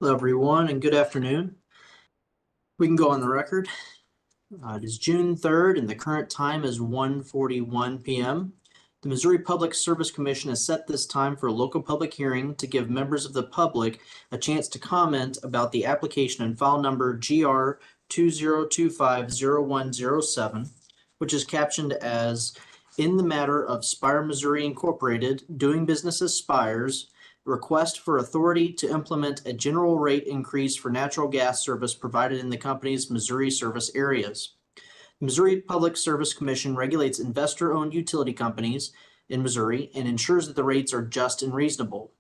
Hello, everyone, and good afternoon. We can go on the record. It is June 3rd, and the current time is 1:41 p.m. The Missouri Public Service Commission has set this time for a local public hearing to give members of the public a chance to comment about the application and file number GR 20250107, which is captioned as "In the matter of Spire, Missouri Incorporated, doing business as Spires, request for authority to implement a general rate increase for natural gas service provided in the company's Missouri service areas." The Missouri Public Service Commission regulates investor-owned utility companies in Missouri and ensures that the rates are just and reasonable.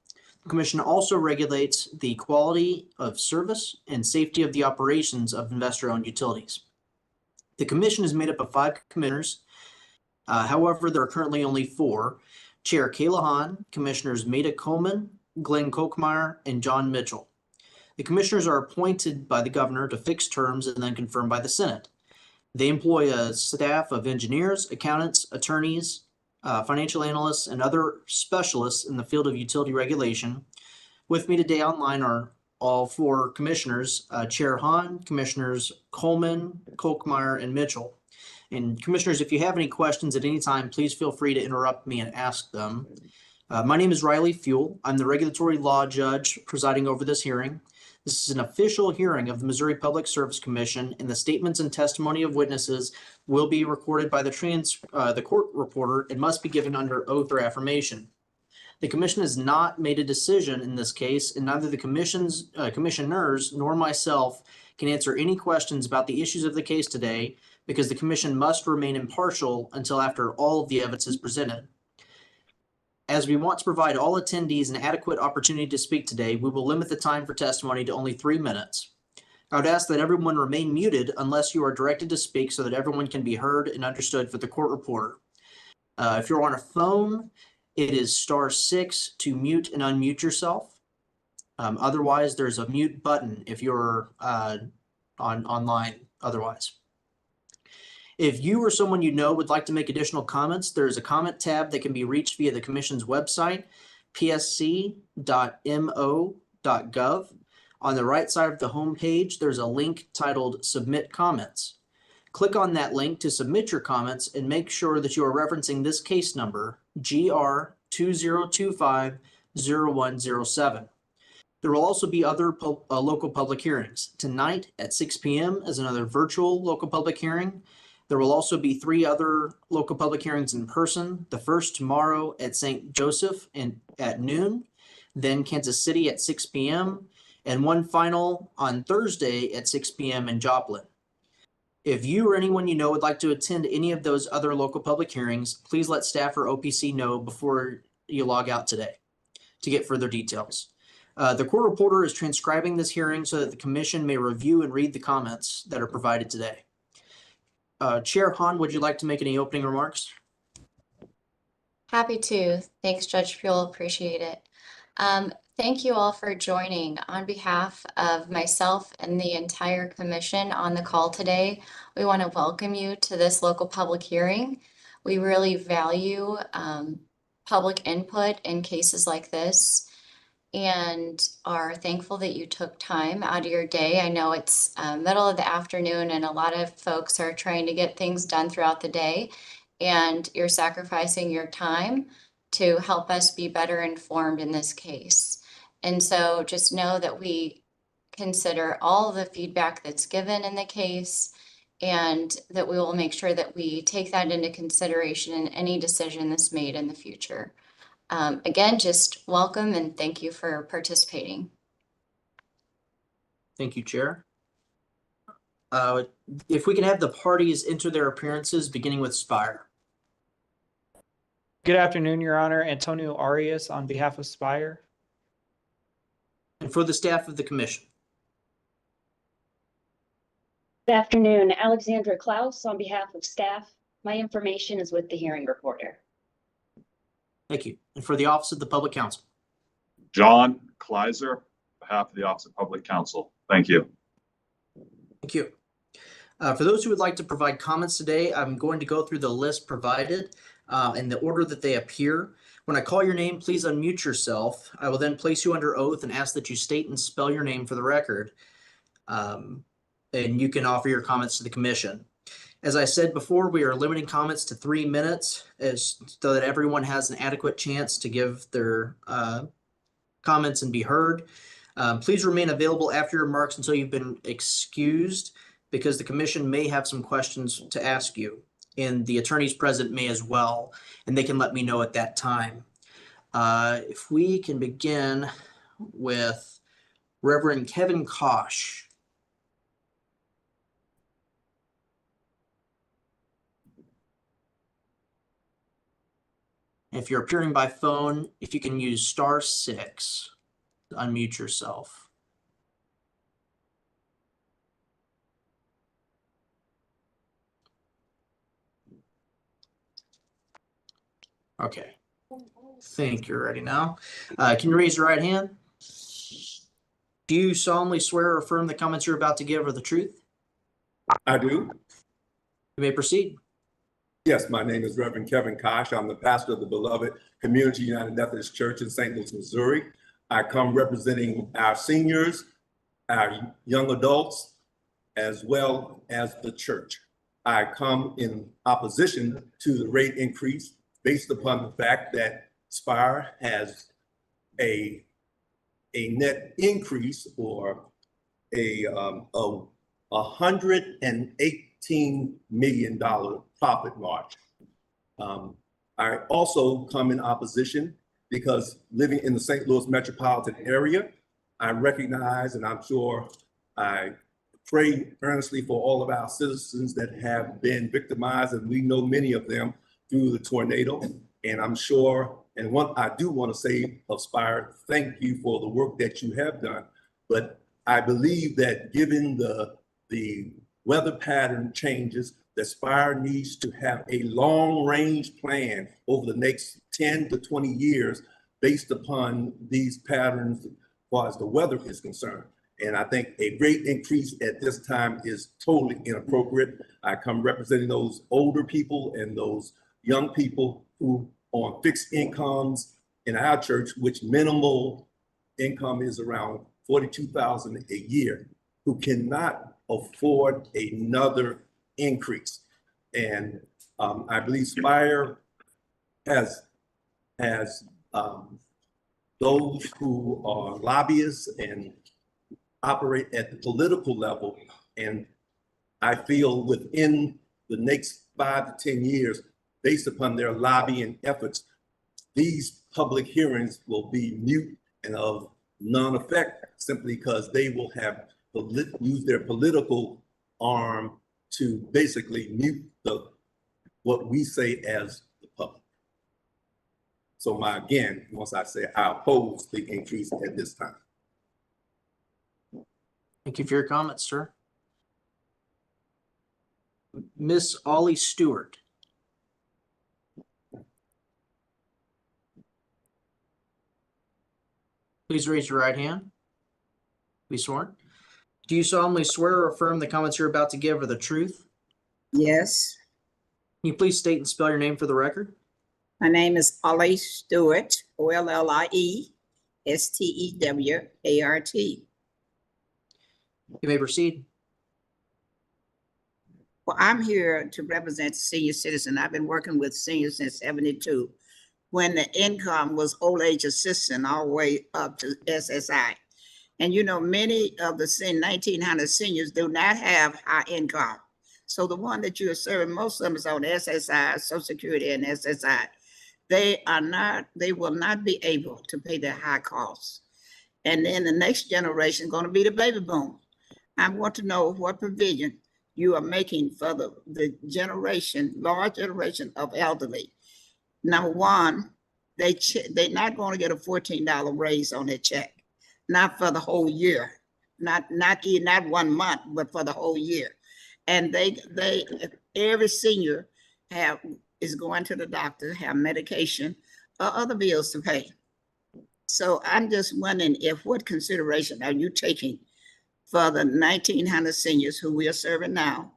The commission also regulates the quality of service and safety of the operations of investor-owned utilities. The commission is made up of 5 commissioners. However, there are currently only 4. Chair Kayla Hahn, Commissioners Maida Coleman, Glenn Kochmeyer, and John Mitchell. The commissioners are appointed by the governor to fixed terms and then confirmed by the Senate. They employ a staff of engineers, accountants, attorneys, financial analysts, and other specialists in the field of utility regulation. With me today online are all 4 commissioners, Chair Hahn, Commissioners Coleman, Kochmeyer, and Mitchell. And commissioners, if you have any questions at any time, please feel free to interrupt me and ask them. My name is Riley Fuel. I'm the regulatory law judge presiding over this hearing. This is an official hearing of the Missouri Public Service Commission, and the statements and testimony of witnesses will be recorded by the court reporter and must be given under oath or affirmation. The commission has not made a decision in this case, and neither the commissioners nor myself can answer any questions about the issues of the case today, because the commission must remain impartial until after all of the evidence is presented. As we want to provide all attendees an adequate opportunity to speak today, we will limit the time for testimony to only 3 minutes. I would ask that everyone remain muted unless you are directed to speak so that everyone can be heard and understood for the court reporter. If you're on a phone, it is *6 to mute and unmute yourself. Otherwise, there's a mute button if you're online otherwise. If you or someone you know would like to make additional comments, there is a comment tab that can be reached via the Commission's website, psc.mo.gov. On the right side of the home page, there's a link titled Submit Comments. Click on that link to submit your comments and make sure that you are referencing this case number, GR 20250107. There will also be other local public hearings. Tonight at 6 p.m. is another virtual local public hearing. There will also be 3 other local public hearings in person. The first tomorrow at St. Joseph at noon, then Kansas City at 6 p.m., and one final on Thursday at 6 p.m. in Joplin. If you or anyone you know would like to attend any of those other local public hearings, please let staff or OPC know before you log out today to get further details. The court reporter is transcribing this hearing so that the commission may review and read the comments that are provided today. Chair Hahn, would you like to make any opening remarks? Happy to. Thanks, Judge Fuel. Appreciate it. Thank you all for joining. On behalf of myself and the entire commission on the call today, we want to welcome you to this local public hearing. We really value public input in cases like this and are thankful that you took time out of your day. I know it's middle of the afternoon and a lot of folks are trying to get things done throughout the day, and you're sacrificing your time to help us be better informed in this case. And so just know that we consider all the feedback that's given in the case, and that we will make sure that we take that into consideration in any decision that's made in the future. Again, just welcome and thank you for participating. Thank you, Chair. If we can have the parties enter their appearances, beginning with Spire. Good afternoon, Your Honor. Antonio Arias on behalf of Spire. And for the staff of the commission. Good afternoon, Alexandra Klaus on behalf of staff. My information is with the hearing reporter. Thank you. And for the Office of the Public Counsel. John Kleiser, on behalf of the Office of Public Counsel. Thank you. Thank you. For those who would like to provide comments today, I'm going to go through the list provided in the order that they appear. When I call your name, please unmute yourself. I will then place you under oath and ask that you state and spell your name for the record. And you can offer your comments to the commission. As I said before, we are limiting comments to 3 minutes so that everyone has an adequate chance to give their comments and be heard. Please remain available after your remarks until you've been excused, because the commission may have some questions to ask you, and the attorneys present may as well, and they can let me know at that time. If we can begin with Reverend Kevin Kosh. If you're appearing by phone, if you can use *6 to unmute yourself. Okay, I think you're ready now. Can you raise your right hand? Do you solemnly swear or affirm the comments you're about to give are the truth? I do. You may proceed. Yes, my name is Reverend Kevin Kosh. I'm the pastor of the beloved Community United Methodist Church in St. Louis, Missouri. I come representing our seniors, our young adults, as well as the church. I come in opposition to the rate increase based upon the fact that Spire has a net increase or a $118 million profit margin. I also come in opposition because living in the St. Louis metropolitan area, I recognize, and I'm sure I pray earnestly for all of our citizens that have been victimized, and we know many of them through the tornado. And I'm sure, and I do want to say of Spire, thank you for the work that you have done. But I believe that given the weather pattern changes, that Spire needs to have a long-range plan over the next 10 to 20 years based upon these patterns as far as the weather is concerned. And I think a rate increase at this time is totally inappropriate. I come representing those older people and those young people who on fixed incomes in our church, which minimal income is around $42,000 a year, who cannot afford another increase. And I believe Spire has those who are lobbyists and operate at the political level. And I feel within the next 5 to 10 years, based upon their lobbying efforts, these public hearings will be mute and of non-effect simply because they will have use their political arm to basically mute what we say as the public. So once I say I oppose the increase at this time. Thank you for your comments, sir. Miss Ollie Stewart. Please raise your right hand. Be sworn. Do you solemnly swear or affirm the comments you're about to give are the truth? Yes, Can you please state and spell your name for the record? my name is Ollie Stewart, Olliestewart. You may proceed. Well, I'm here to represent senior citizen. I've been working with seniors since '72, when the income was old age assistance all the way up to SSI. And you know, many of the 1,900 seniors do not have high income. So the one that you are serving, most of them is on SSI, Social Security and SSI. They will not be able to pay their high costs. And then the next generation is going to be the baby boom. I want to know what provision you are making for the large generation of elderly. Number one, they're not going to get a $14 raise on their check, not for the whole year, not 1 month, but for the whole year. And every senior is going to the doctor, have medication or other bills to pay. So I'm just wondering what consideration are you taking for the 1,900 seniors who we are serving now,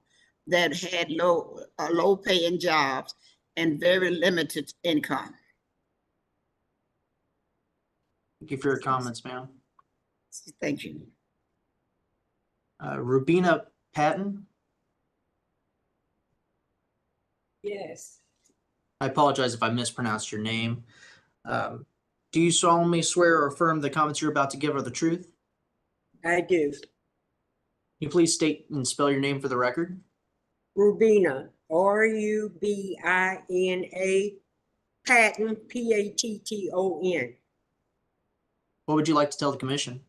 that had low paying jobs and very limited income. Thank you for your comments, ma'am. Thank you. Rubina Patton, Yes, I apologize if I mispronounced your name. Do you solemnly swear or affirm the comments you're about to give are the truth? I do. Can you please state and spell your name for the record? Rubina, Rubina, Patton, Patton. What would you like to tell the commission?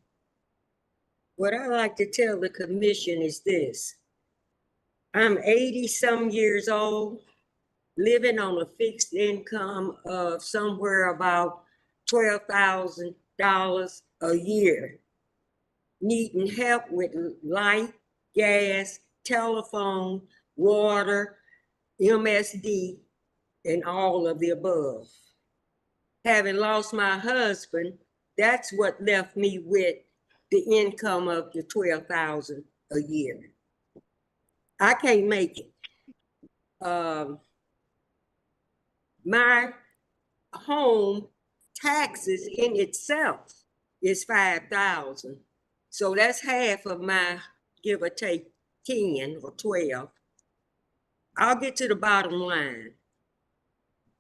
What I like to tell the commission is this. I'm 80-some years old, living on a fixed income of somewhere about $12,000 a year. Needing help with light, gas, telephone, water, MSD, and all of the above. Having lost my husband, that's what left me with the income of the $12,000 a year. I can't make it. My home taxes in itself is $5,000. So that's half of my, give or take 10 or 12. I'll get to the bottom line.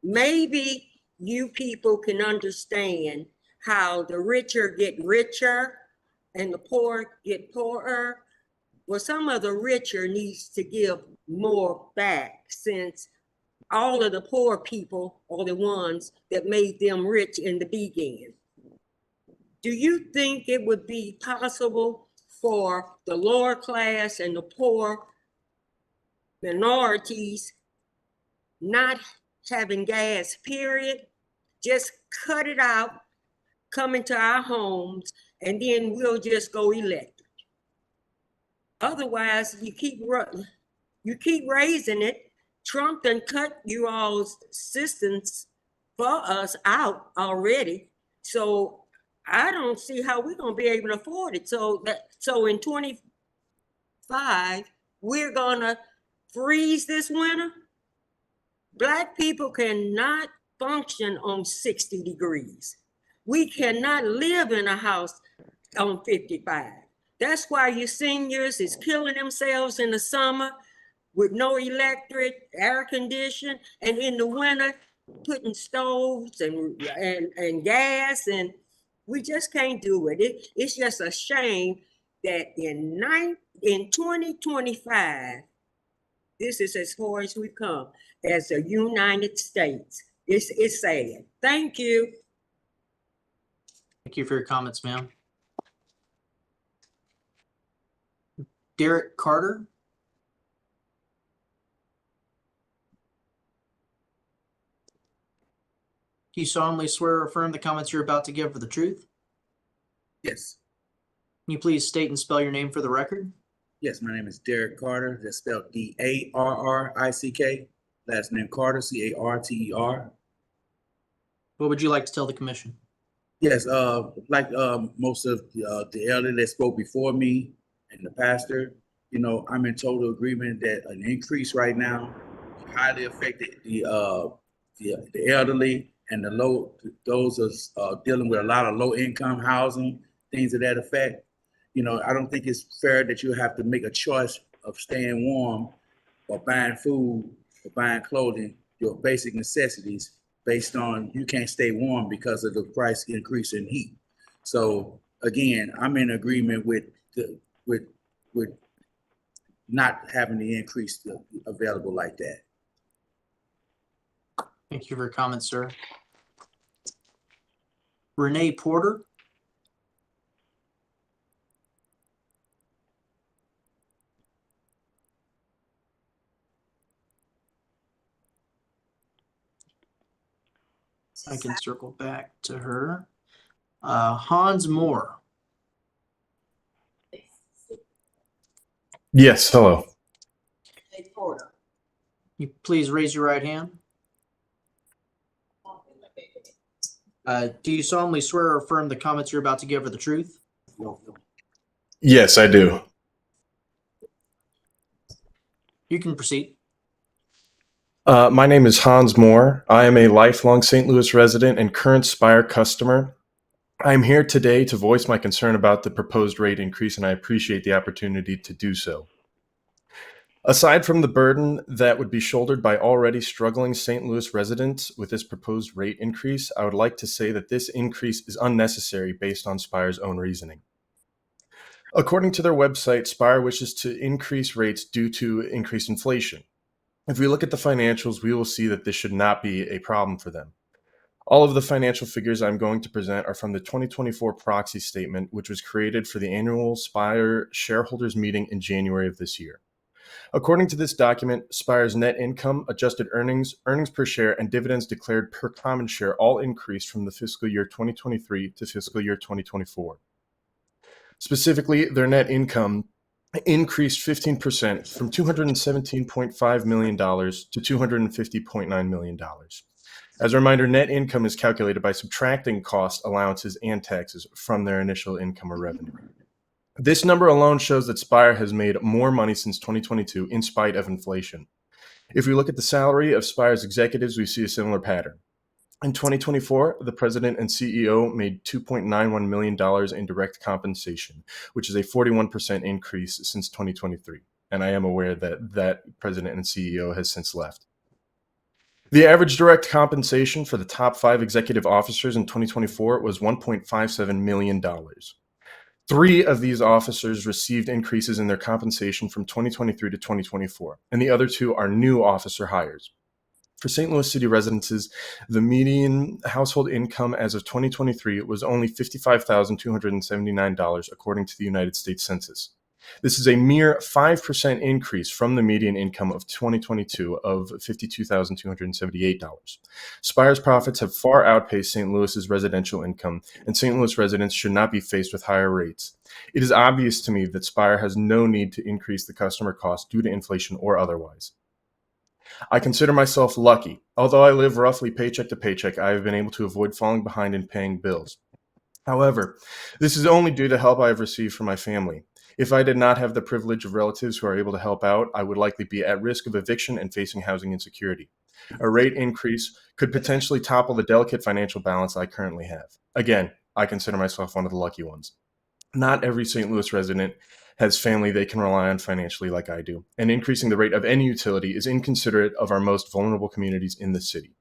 Maybe you people can understand how the richer get richer and the poor get poorer. Well, some of the richer needs to give more back, since all of the poor people are the ones that made them rich in the beginning. Do you think it would be possible for the lower class and the poor minorities not having gas, period? Just cut it out, come into our homes, and then we'll just go electric. Otherwise, you keep raising it. Trump done cut you all's assistance for us out already. So I don't see how we're gonna be able to afford it. So in 25, we're gonna freeze this winter. Black people cannot function on 60 degrees. We cannot live in a house on 55. That's why your seniors is killing themselves in the summer with no electric, air condition, and in the winter, putting stoves and gas, and we just can't do it. It's just a shame that in 2025, this is as far as we've come as a United States. It's sad. Thank you. Thank you for your comments, ma'am. Derek Carter, do you solemnly swear or affirm the comments you're about to give are the truth? Yes, Can you please state and spell your name for the record? yes, my name is Derek Carter. That's spelled D-A-R-R-I-C-K. Last name Carter, C-A-R-T-E-R. What would you like to tell the commission? Yes, like most of the elderly that spoke before me and the pastor, you know, I'm in total agreement that an increase right now highly affected the elderly and those dealing with a lot of low income housing, things of that effect. You know, I don't think it's fair that you have to make a choice of staying warm or buying food or buying clothing, your basic necessities, based on you can't stay warm because of the price increase in heat. So again, I'm in agreement with not having the increase available like that. Thank you for your comments, sir. Renee Porter, I can circle back to her. Hans Moore, Yes, hello. you please raise your right hand. Do you solemnly swear or affirm the comments you're about to give are the truth? Yes, I do. Can You can proceed. My name is Hans Moore. I am a lifelong St. Louis resident and current Spire customer. I am here today to voice my concern about the proposed rate increase, and I appreciate the opportunity to do so. Aside from the burden that would be shouldered by already struggling St. Louis residents with this proposed rate increase, I would like to say that this increase is unnecessary based on Spire's own reasoning. According to their website, Spire wishes to increase rates due to increased inflation. If we look at the financials, we will see that this should not be a problem for them. All of the financial figures I'm going to present are from the 2024 proxy statement, which was created for the annual Spire shareholders meeting in January of this year. According to this document, Spire's net income, adjusted earnings, earnings per share, and dividends declared per common share all increased from the fiscal year 2023 to fiscal year 2024. Specifically, their net income increased 15% from $217.5 million to $250.9 million. As a reminder, net income is calculated by subtracting costs, allowances, and taxes from their initial income or revenue. This number alone shows that Spire has made more money since 2022 in spite of inflation. If we look at the salary of Spire's executives, we see a similar pattern. In 2024, the president and CEO made $2.91 million in direct compensation, which is a 41% increase since 2023. And I am aware that that president and CEO has since left. The average direct compensation for the top 5 executive officers in 2024 was $1.57 million. 3 of these officers received increases in their compensation from 2023 to 2024, and the other 2 are new officer hires. For St. Louis City residences, the median household income as of 2023 was only $55,279, according to the United States Census. This is a mere 5% increase from the median income of 2022 of $52,278. Spire's profits have far outpaced St. Louis's residential income, and St. Louis residents should not be faced with higher rates. It is obvious to me that Spire has no need to increase the customer cost due to inflation or otherwise. I consider myself lucky. Although I live roughly paycheck to paycheck, I have been able to avoid falling behind in paying bills. However, this is only due to help I have received from my family. If I did not have the privilege of relatives who are able to help out, I would likely be at risk of eviction and facing housing insecurity. A rate increase could potentially topple the delicate financial balance I currently have. Again, I consider myself one of the lucky ones. Not every St. Louis resident has family they can rely on financially like I do, and increasing the rate of any utility is inconsiderate of our most vulnerable communities in the city.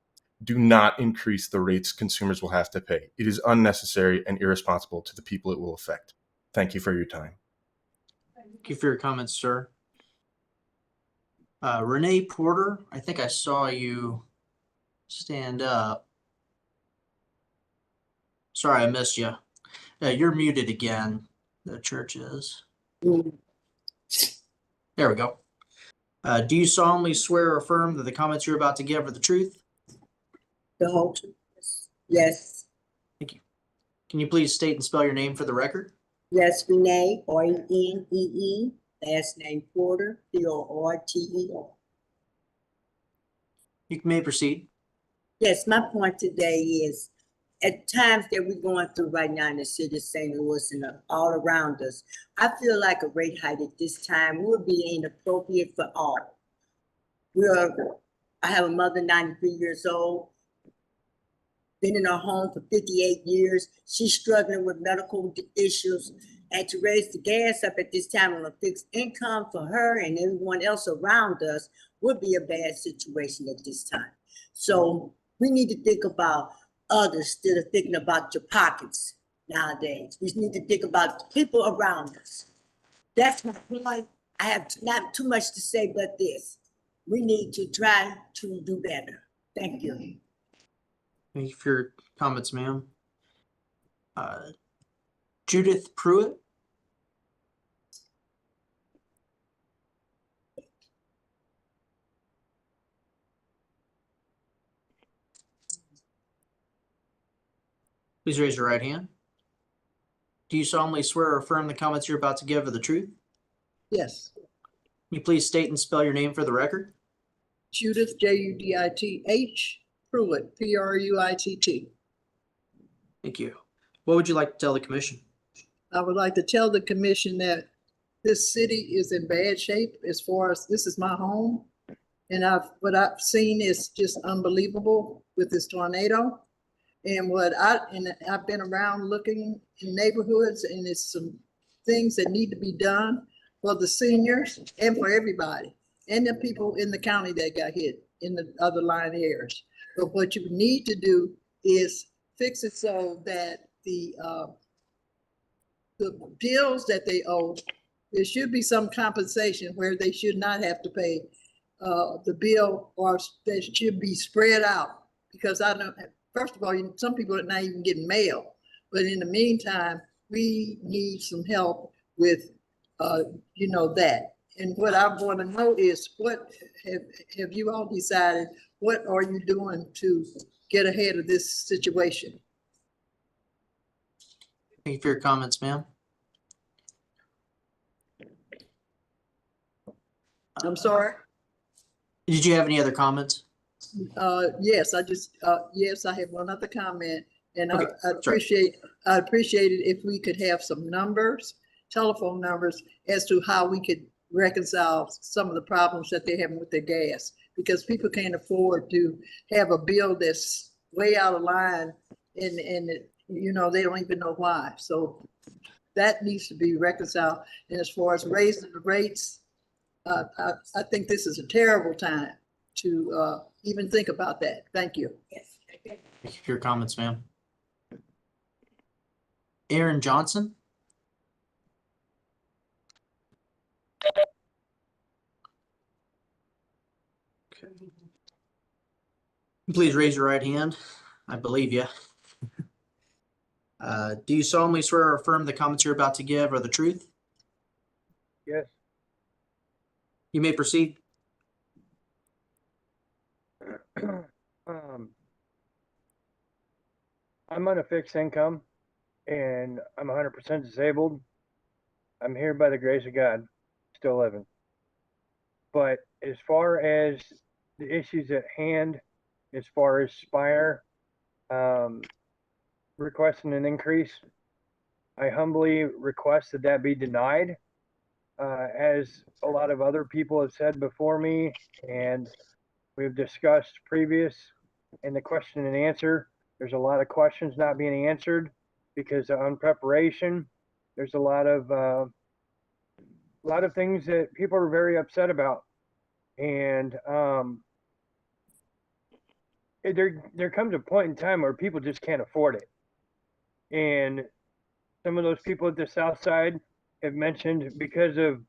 Do not increase the rates consumers will have to pay. It is unnecessary and irresponsible to the people it will affect. Thank you for your time. Thank you for your comments, sir. Renee Porter, I think I saw you stand up. Sorry, I missed you. You're muted again. The church is. There we go. Do you solemnly swear or affirm that the comments you're about to give are the truth? The whole truth. Yes. Thank you. Can you please state and spell your name for the record? Yes, Renee, R-E-N-E-E, last name Porter, P-O-R-T-E-R. You may proceed. Yes, my point today is at times that we're going through right now in the city of St. Louis and all around us, I feel like a rate hike at this time would be inappropriate for all. I have a mother, 93 years old, been in her home for 58 years. She's struggling with medical issues, and to raise the gas up at this time on a fixed income for her and everyone else around us would be a bad situation at this time. So we need to think about others instead of thinking about your pockets nowadays. We need to think about the people around us. That's my point. I have not too much to say but this. We need to try to do better. Thank you. Thank you for your comments, ma'am. Judith Pruitt. Please raise your right hand. Do you solemnly swear or affirm the comments you're about to give are the truth? Yes. Can you please state and spell your name for the record? Judith, J-U-D-I-T-H, Pruitt, P-R-U-I-T-T. Thank you. What would you like to tell the commission? I would like to tell the commission that this city is in bad shape as far as, this is my home. And what I've seen is just unbelievable with this tornado. And I've been around looking in neighborhoods, and it's some things that need to be done for the seniors and for everybody, and the people in the county that got hit in the other line areas. But what you need to do is fix it so that the bills that they owe, there should be some compensation where they should not have to pay the bill, or they should be spread out. Because I don't, first of all, some people are not even getting mail. But in the meantime, we need some help with, that. And what I want to know is, what have you all decided? What are you doing to get ahead of this situation? Thank you for your comments, ma'am. I'm sorry. Did you have any other comments? Yes, yes, I have one other comment, and Okay, I'd appreciate it if we could have some numbers, telephone numbers, as to how we could reconcile some of the problems that they're having with their gas, because people can't afford to have a bill that's way out of line, and they don't even know why. So that needs to be reconciled. And as far as raising the rates, I think this is a terrible time to even think about that. Thank you. Thank you for your comments, ma'am. Aaron Johnson? Okay. Please raise your right hand. I believe you. Do you solemnly swear or affirm the comments you're about to give are the truth? Yes. You may proceed. I'm on a fixed income and I'm 100% disabled. I'm here by the grace of God, still living. But as far as the issues at hand, as far as Spire requesting an increase, I humbly request that that be denied. As a lot of other people have said before me, and we've discussed previous in the question and answer, there's a lot of questions not being answered because of unpreparation. There's a lot of things that people are very upset about, and there comes a point in time where people just can't afford it. And some of those people at the South Side have mentioned, because of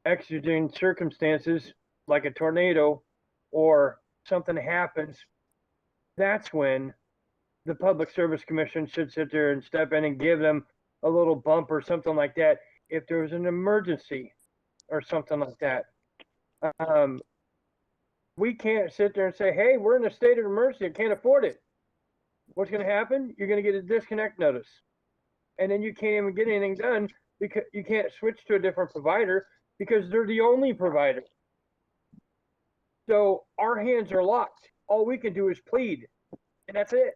exigent circumstances like a tornado or something happens, that's when the Public Service Commission should sit there and step in and give them a little bump or something like that if there was an emergency or something like that. We can't sit there and say, hey, we're in a state of emergency, I can't afford it. What's going to happen? You're going to get a disconnect notice. And then you can't even get anything done because you can't switch to a different provider because they're the only provider. So our hands are locked. All we can do is plead, and that's it.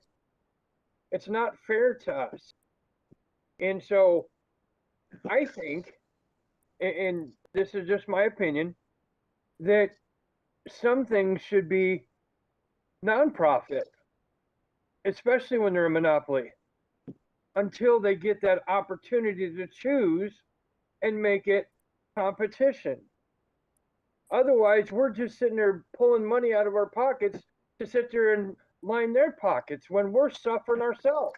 It's not fair to us. And so I think, and this is just my opinion, that some things should be nonprofit, especially when they're a monopoly, until they get that opportunity to choose and make it competition. Otherwise, we're just sitting there pulling money out of our pockets to sit there and line their pockets when we're suffering ourselves.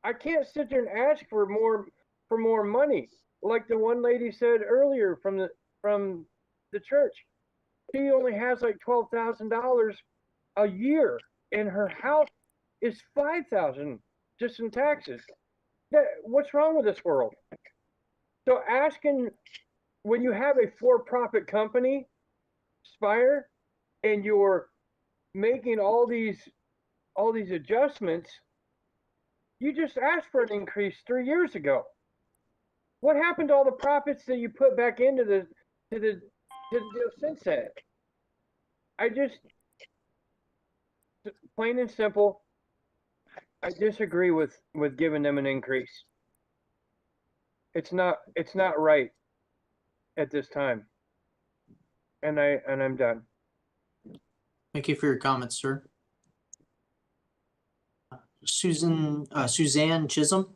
I can't sit there and ask for more money, like the one lady said earlier from the church. She only has like $12,000 a year, and her house is $5,000 just in taxes. What's wrong with this world? So asking, when you have a for-profit company, Spire, and you're making all these adjustments, you just asked for an increase 3 years ago. What happened to all the profits that you put back into the deal since then? I just, plain and simple, I disagree with giving them an increase. It's not right at this time. And I'm done. Thank you for your comments, sir. Suzanne Chisholm.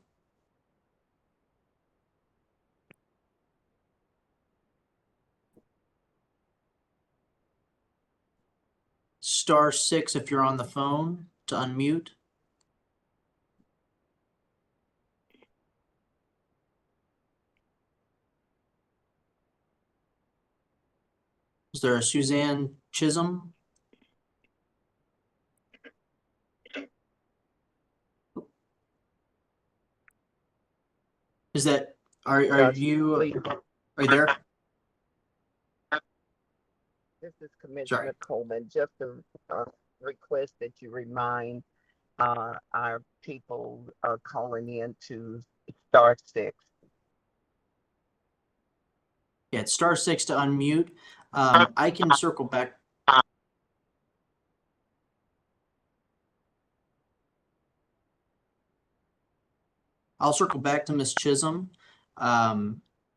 *6 if you're on the phone to unmute. Is there a Suzanne Chisholm? Is that, are you there? This is Commissioner Coleman. Just a request that you remind our people calling in to *6. Yeah, it's *6 to unmute. I can circle back. I'll circle back to Ms. Chisholm.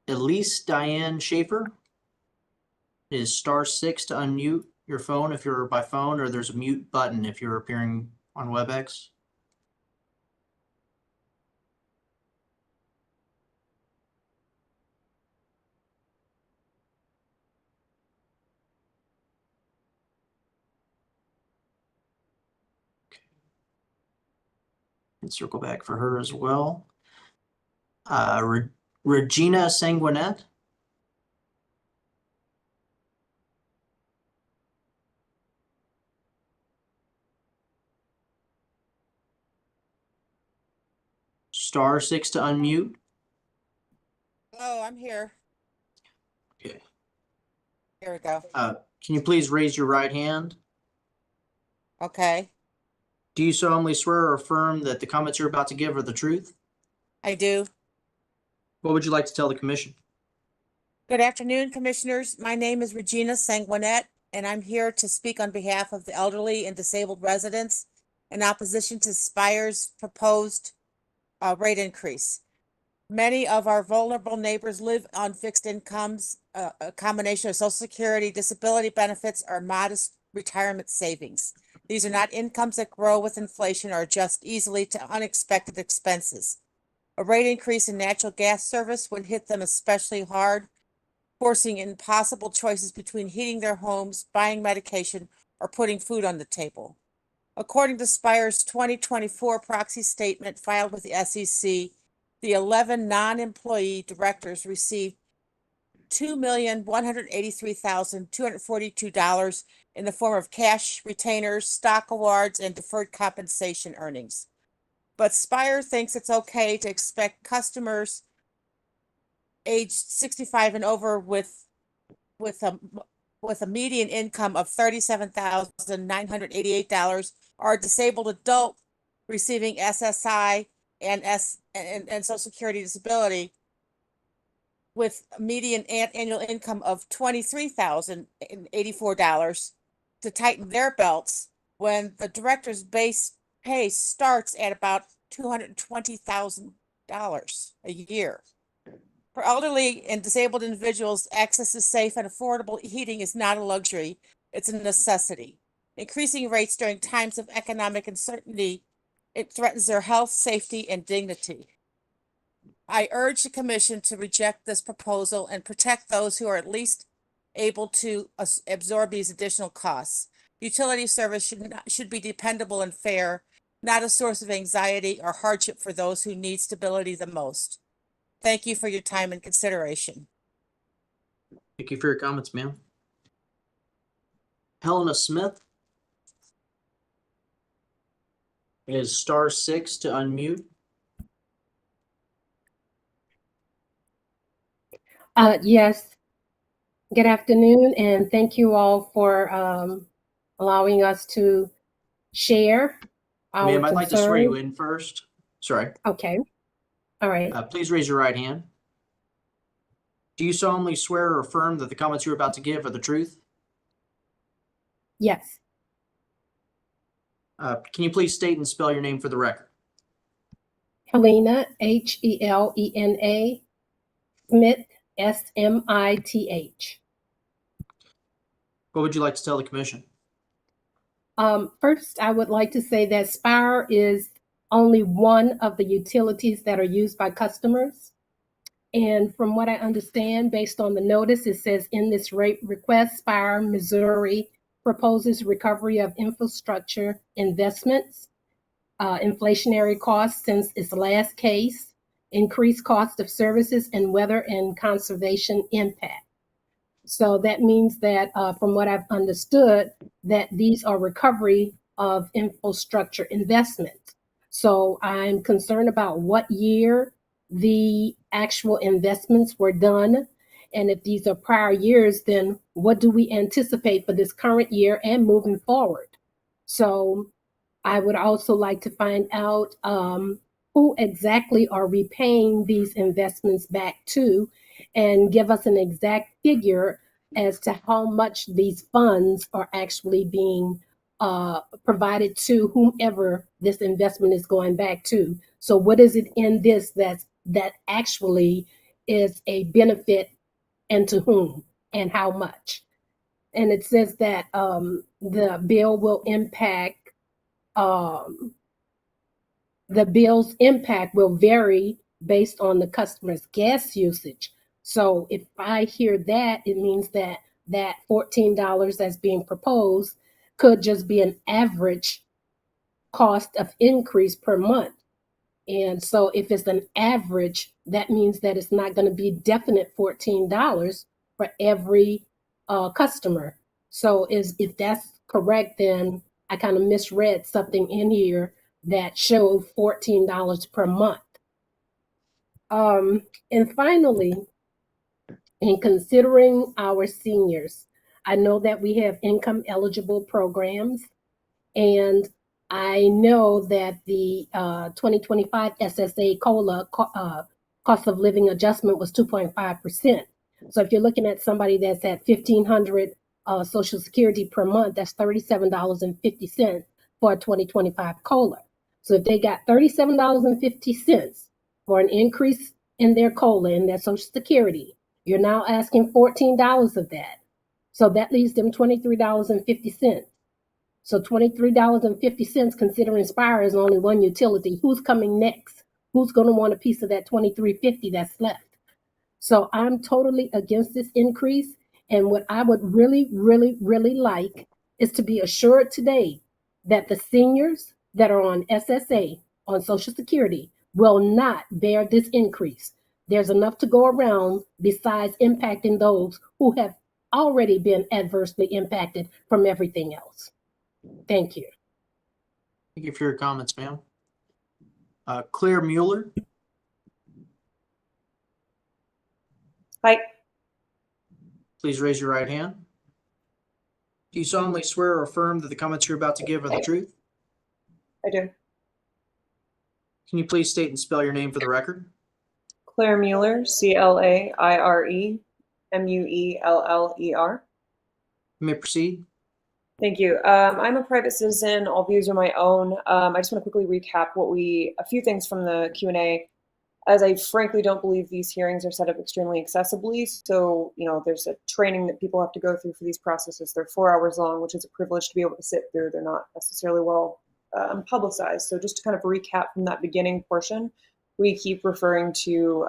Elise Diane Schaefer is *6 to unmute your phone if you're by phone, or there's a mute button if you're appearing on WebEx. And circle back for her as well. Regina Sanguinet. *6 to unmute. Hello, I'm here. Okay. Here we go. Can you please raise your right hand? Okay, Do you solemnly swear or affirm that the comments you're about to give are the truth? I do. What would you like to tell the commission? Good afternoon, Commissioners. My name is Regina Sanguinet, and I'm here to speak on behalf of the elderly and disabled residents in opposition to Spire's proposed rate increase. Many of our vulnerable neighbors live on fixed incomes, a combination of Social Security, disability benefits, or modest retirement savings. These are not incomes that grow with inflation or adjust easily to unexpected expenses. A rate increase in natural gas service would hit them especially hard, forcing impossible choices between heating their homes, buying medication, or putting food on the table. According to Spire's 2024 proxy statement filed with the SEC, the 11 non-employee directors received $2,183,242 in the form of cash retainers, stock awards, and deferred compensation earnings. But Spire thinks it's okay to expect customers aged 65 and over with a median income of $37,988 or a disabled adult receiving SSI and Social Security disability with a median annual income of $23,084 to tighten their belts when the director's base pay starts at about $220,000 a year. For elderly and disabled individuals, access to safe and affordable heating is not a luxury, it's a necessity. Increasing rates during times of economic uncertainty, it threatens their health, safety, and dignity. I urge the Commission to reject this proposal and protect those who are at least able to absorb these additional costs. Utility service should be dependable and fair, not a source of anxiety or hardship for those who need stability the most. Thank you for your time and consideration. Thank you for your comments, ma'am. Helena Smith is *6 to unmute. Yes. Good afternoon, and thank you all for allowing us to share our Ma'am, I'd like to swear you concern. in first. Sorry. Okay. All right. Please raise your right hand. Do you solemnly swear or affirm that the comments you're about to give are the truth? Yes. Can you please state and spell your name for the record? Helena, Helena, Smith, Smith. What would you like to tell the commission? First, I would like to say that Spire is only one of the utilities that are used by customers. And from what I understand, based on the notice, it says in this rate request, Spire, Missouri proposes recovery of infrastructure investments, inflationary costs since its last case, increased cost of services, and weather and conservation impact. So that means that from what I've understood, that these are recovery of infrastructure investments. So I'm concerned about what year the actual investments were done. And if these are prior years, then what do we anticipate for this current year and moving forward? So I would also like to find out who exactly are repaying these investments back to, and give us an exact figure as to how much these funds are actually being provided to whomever this investment is going back to. So what is it in this that actually is a benefit, and to whom and how much? And it says that the bill will impact the bill's impact will vary based on the customer's gas usage. So if I hear that, it means that that $14 that's being proposed could just be an average cost of increase per month. And so if it's an average, that means that it's not going to be definite $14 for every customer. So if that's correct, then I kind of misread something in here that showed $14 per month. And finally, in considering our seniors, I know that we have income eligible programs, and I know that the 2025 SSA COLA cost of living adjustment was 2.5%. So if you're looking at somebody that's at $1,500 Social Security per month, that's $37.50 for a 2025 COLA. So if they got $37.50 for an increase in their COLA and their Social Security, you're now asking $14 of that. So that leaves them $23.50. So $23.50, considering Spire is only one utility, who's coming next? Who's going to want a piece of that $23.50 that's left? So I'm totally against this increase. And what I would really, really, really like is to be assured today that the seniors that are on SSA, on Social Security, will not bear this increase. There's enough to go around besides impacting those who have already been adversely impacted from everything else. Thank you. Thank you for your comments, ma'am. Claire Mueller. Hi. Please raise your right hand. Do you solemnly swear or affirm that the comments you're about to give are the truth? I do. Can you please state and spell your name for the record? Claire Mueller, ClaireMueller. You may proceed. Thank you. I'm a private citizen. All views are my own. I just want to quickly recap a few things from the Q&A, as I frankly don't believe these hearings are set up extremely accessibly. So, there's a training that people have to go through for these processes. They're 4 hours long, which is a privilege to be able to sit through. They're not necessarily well publicized. So just to kind of recap from that beginning portion, we keep referring to,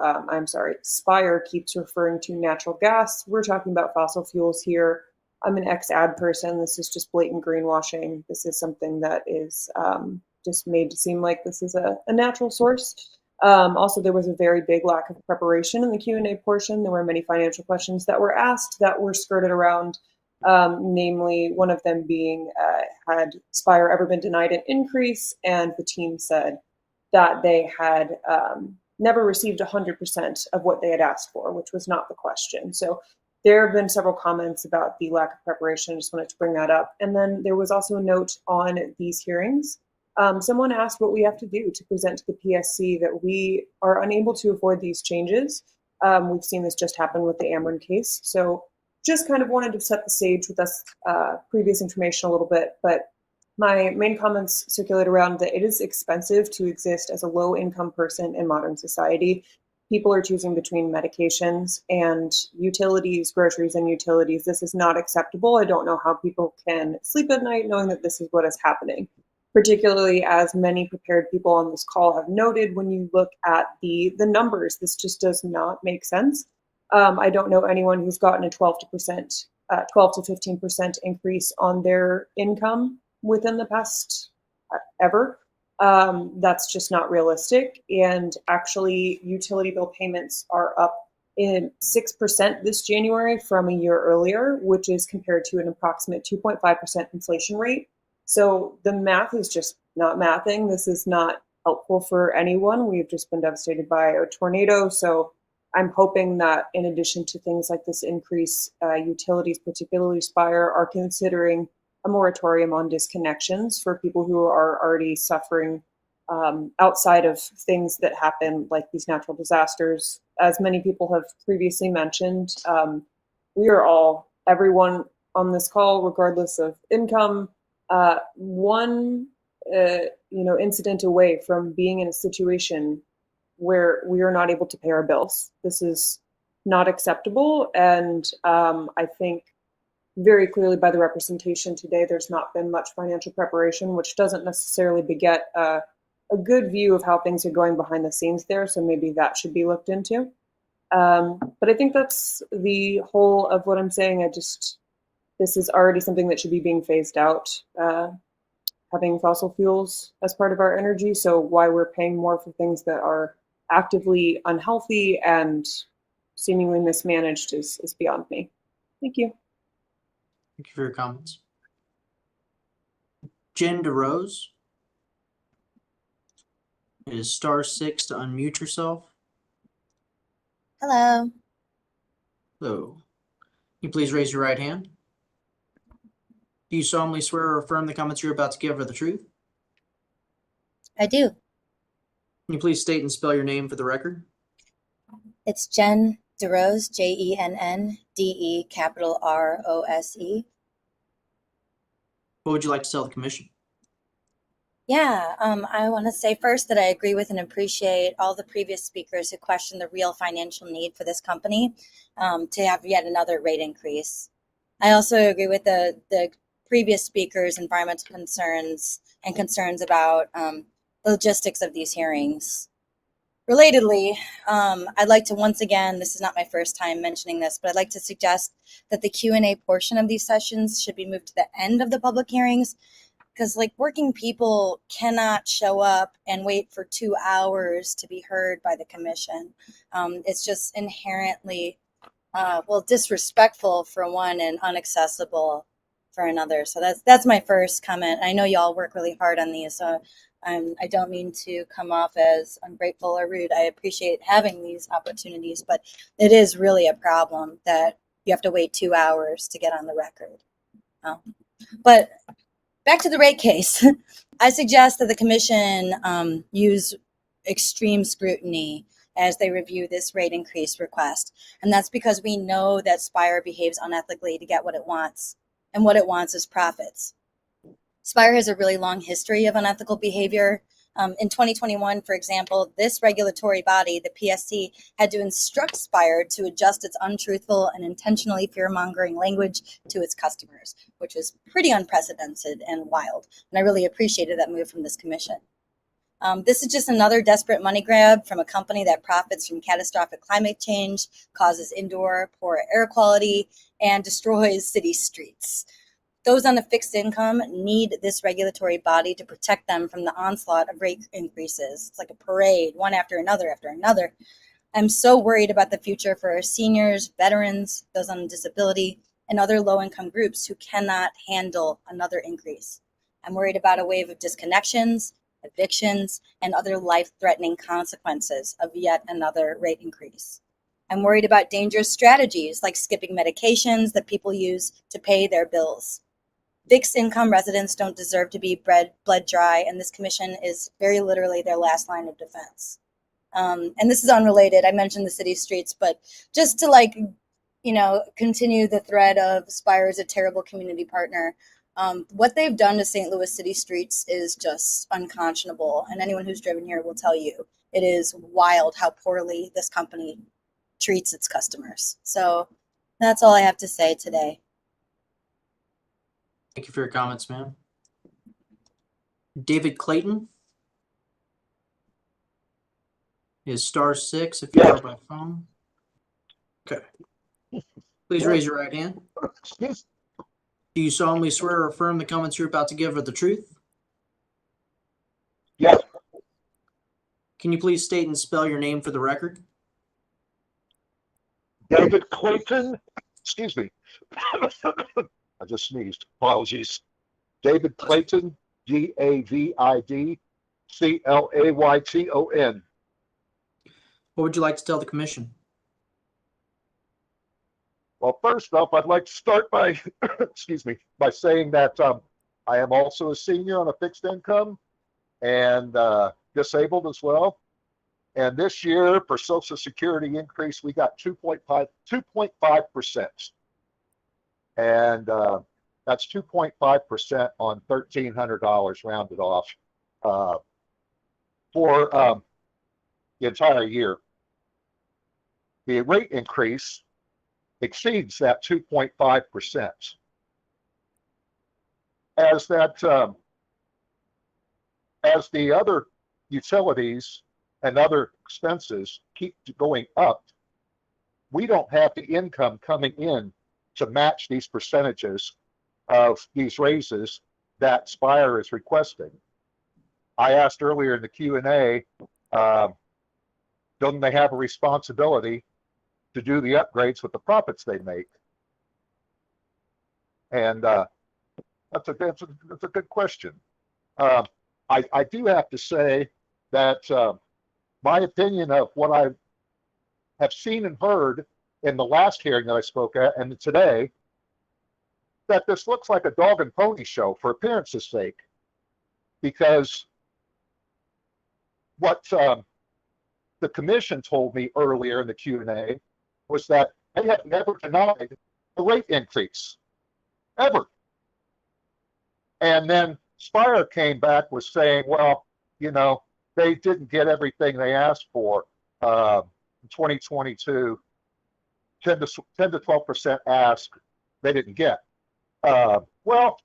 Spire keeps referring to natural gas. We're talking about fossil fuels here. I'm an ex-ad person. This is just blatant greenwashing. This is something that is just made to seem like this is a natural source. Also, there was a very big lack of preparation in the Q&A portion. There were many financial questions that were asked that were skirted around, namely one of them being, had Spire ever been denied an increase? And the team said that they had never received 100% of what they had asked for, which was not the question. So there have been several comments about the lack of preparation. I just wanted to bring that up. And then there was also a note on these hearings. Someone asked what we have to do to present to the PSC that we are unable to afford these changes. We've seen this just happen with the Ameren case. So just kind of wanted to set the stage with us previous information a little bit. But my main comments circulate around that it is expensive to exist as a low income person in modern society. people are choosing between medications and utilities, groceries and utilities. This is not acceptable. I don't know how people can sleep at night knowing that this is what is happening, particularly as many prepared people on this call have noted. When you look at the numbers, this just does not make sense. I don't know anyone who's gotten a 12 to 15% increase on their income within the past ever. That's just not realistic. And actually, utility bill payments are up in 6% this January from a year earlier, which is compared to an approximate 2.5% inflation rate. So the math is just not mathing. This is not helpful for anyone. We've just been devastated by a tornado. So I'm hoping that in addition to things like this increase, utilities, particularly Spire, are considering a moratorium on disconnections for people who are already suffering outside of things that happen like these natural disasters. As many people have previously mentioned, we are all, everyone on this call, regardless of income, one incident away from being in a situation where we are not able to pay our bills. This is not acceptable. And I think very clearly by the representation today, there's not been much financial preparation, which doesn't necessarily beget a good view of how things are going behind the scenes there. So maybe that should be looked into. But I think that's the whole of what I'm saying. This is already something that should be being phased out, having fossil fuels as part of our energy. So why we're paying more for things that are actively unhealthy and seemingly mismanaged is beyond me. Thank you. Thank you for your comments. Jen DeRose. It is *6 to unmute yourself. Hello. Hello. Can you please raise your right hand? Do you solemnly swear or affirm the comments you're about to give are the truth? I do. Can you please state and spell your name for the record? It's Jen DeRose, JENNDE, capital ROSE. What would you like to tell the commission? Yeah, I want to say first that I agree with and appreciate all the previous speakers who questioned the real financial need for this company to have yet another rate increase. I also agree with the previous speakers' environmental concerns and concerns about the logistics of these hearings. Relatedly, I'd like to once again, this is not my first time mentioning this, but I'd like to suggest that the Q&A portion of these sessions should be moved to the end of the public hearings, because like working people cannot show up and wait for 2 hours to be heard by the commission. It's just inherently, disrespectful for one and unaccessible for another. So that's my first comment. I know y'all work really hard on these, so I don't mean to come off as ungrateful or rude. I appreciate having these opportunities, but it is really a problem that you have to wait 2 hours to get on the record. But back to the rate case. I suggest that the commission use extreme scrutiny as they review this rate increase request. And that's because we know that Spire behaves unethically to get what it wants. And what it wants is profits. Spire has a really long history of unethical behavior. In 2021, for example, this regulatory body, the PSC, had to instruct Spire to adjust its untruthful and intentionally fear-mongering language to its customers, which was pretty unprecedented and wild. And I really appreciated that move from this commission. This is just another desperate money grab from a company that profits from catastrophic climate change, causes indoor poor air quality, and destroys city streets. Those on a fixed income need this regulatory body to protect them from the onslaught of rate increases. It's like a parade, one after another after another. I'm so worried about the future for our seniors, veterans, those on disability, and other low-income groups who cannot handle another increase. I'm worried about a wave of disconnections, evictions, and other life-threatening consequences of yet another rate increase. I'm worried about dangerous strategies like skipping medications that people use to pay their bills. Fixed income residents don't deserve to be bled dry, and this commission is very literally their last line of defense. And this is unrelated. I mentioned the city streets, but just to continue the thread of Spire is a terrible community partner. What they've done to St. Louis city streets is just unconscionable, and anyone who's driven here will tell you it is wild how poorly this company treats its customers. So that's all I have to say today. Thank you for your comments, ma'am. David Clayton is *6 if you are by phone. Okay. Please raise your right hand. Do you solemnly swear or affirm the comments you're about to give are the truth? Yes. Can you please state and spell your name for the record? David Clayton, excuse me. I just sneezed. Apologies. David Clayton, DavidClayton. What would you like to tell the commission? Well, first off, I'd like to start by, excuse me, by saying that I am also a senior on a fixed income and disabled as well. And this year for Social Security increase, we got 2.5%. And that's 2.5% on $1,300 rounded off for the entire year. The rate increase exceeds that 2.5%. As the other utilities and other expenses keep going up, we don't have the income coming in to match these percentages of these raises that Spire is requesting. I asked earlier in the Q&A, don't they have a responsibility to do the upgrades with the profits they make? And that's a good question. I do have to say that my opinion of what I have seen and heard in the last hearing that I spoke at and today, that this looks like a dog and pony show for appearance's sake, because what the commission told me earlier in the Q&A was that they have never denied a rate increase, ever. And then Spire came back with saying, well, you know, they didn't get everything they asked for in 2022, 10 to 12% ask they didn't get. Well,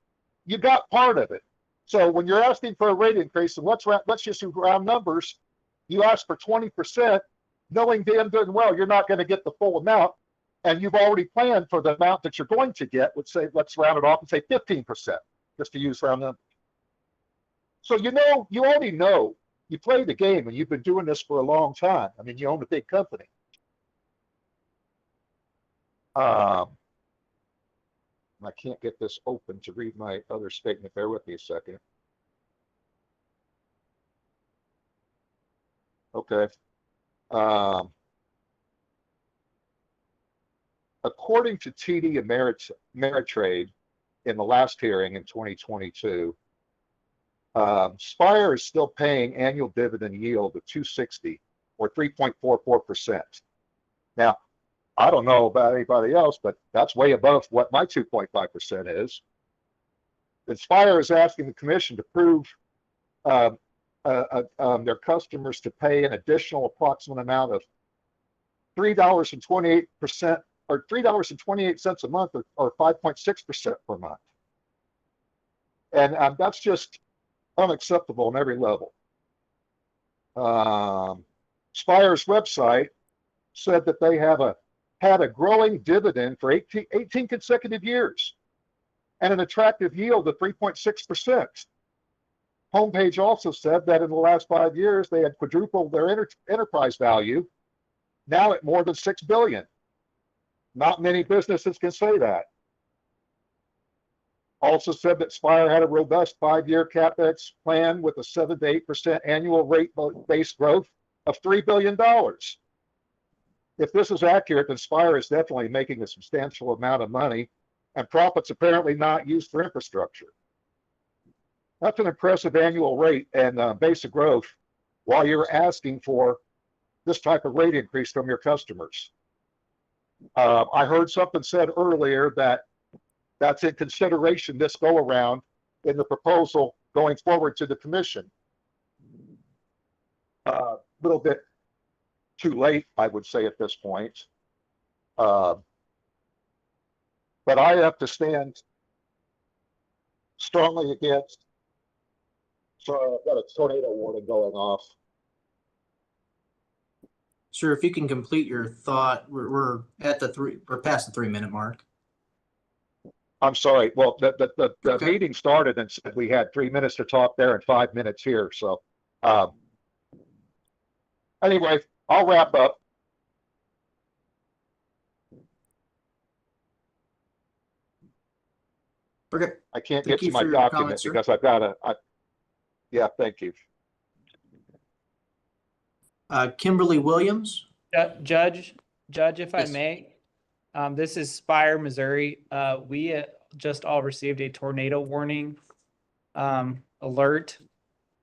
you got part of it. So when you're asking for a rate increase, and let's just do round numbers, you ask for 20%, knowing damn good and well you're not going to get the full amount, and you've already planned for the amount that you're going to get. Let's round it off and say 15%, just to use round numbers. So you already know, you play the game, and you've been doing this for a long time. I mean, you own a big company. I can't get this open to read my other statement. Bear with me a second. Okay. According to TD Ameritrade in the last hearing in 2022, Spire is still paying annual dividend yield of 260 or 3.44%. Now, I don't know about anybody else, but that's way above what my 2.5% is. And Spire is asking the commission to prove their customers to pay an additional approximate amount of $3.28 or $3.28 a month, or 5.6% per month. And that's just unacceptable on every level. Spire's website said that they have had a growing dividend for 18 consecutive years and an attractive yield of 3.6%. Homepage also said that in the last 5 years, they had quadrupled their enterprise value, now at more than $6 billion. Not many businesses can say that. Also said that Spire had a robust 5-year CapEx plan with a 7 to 8% annual rate-based growth of $3 billion. If this is accurate, then Spire is definitely making a substantial amount of money, and profits apparently not used for infrastructure. That's an impressive annual rate and basic growth while you're asking for this type of rate increase from your customers. I heard something said earlier that that's in consideration this go around in the proposal going forward to the commission. little bit too late, I would say at this point. But I have to stand strongly against. So I've got a tornado warning going off. Sir, if you can complete your thought, we're past the 3 minute mark. I'm sorry. Well, the meeting started and said we had 3 minutes to talk there and 5 minutes here. So anyway, I'll wrap up. Okay. I can't Thank get you to my for your document comments, sir. because I've got yeah, thank you. Kimberly Williams. Judge, if I Yes. may, this is Spire, Missouri. We just all received a tornado warning alert.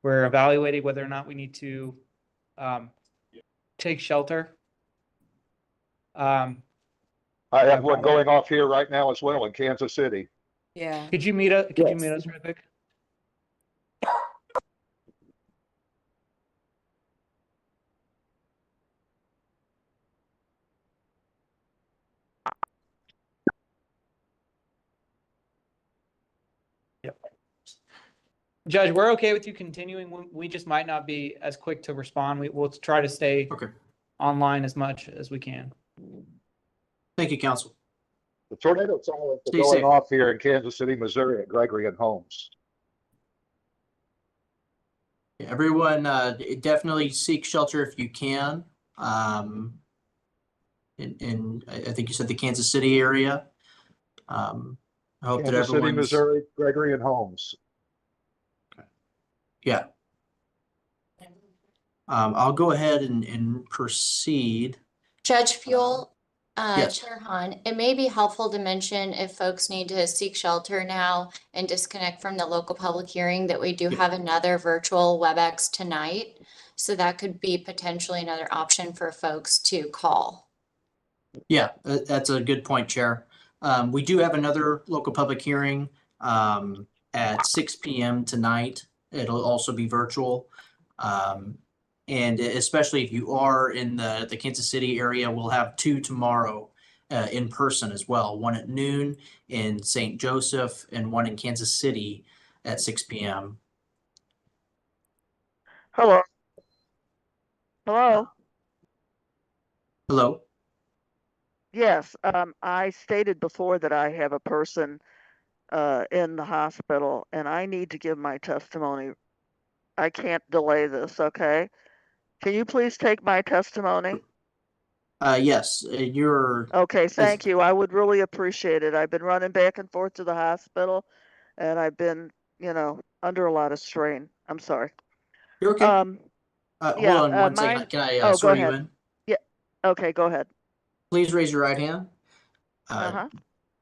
We're evaluating whether or not we need to take shelter. I have one going off here right now as well in Kansas City. Yeah. Could you meet us? Could you meet us real quick? Yep. Judge, we're okay with you continuing. We just might not be as quick to respond. We'll try to stay online as much as we can. Thank you, counsel. The tornado sirens are Stay going safe. off here in Kansas City, Missouri at Gregory and Holmes. Everyone, definitely seek shelter if you can. In I think you said the Kansas City area. I hope that Kansas City, everyone's Missouri, Gregory and Holmes. yeah. I'll go ahead and proceed. Judge Fuel, Yes. Chair Han, it may be helpful to mention if folks need to seek shelter now and disconnect from the local public hearing that we do have another virtual WebEx tonight. So that could be potentially another option for folks to call. Yeah, that's a good point, Chair. We do have another local public hearing at 6 p.m. tonight. It'll also be virtual. And especially if you are in the Kansas City area, we'll have 2 tomorrow in person as well. One at noon in St. Joseph and one in Kansas City at 6 p.m. Hello. Hello. Hello. Yes, I stated before that I have a person in the hospital and I need to give my testimony. I can't delay this, okay? Can you please take my testimony? Yes, you're. Okay, thank you. I would really appreciate it. I've been running back and forth to the hospital and I've been, under a lot of strain. I'm sorry. You're okay. Hold on one second. Can I go swear you ahead. in? Yeah. Okay, go ahead. Please raise your right hand. Uh-huh.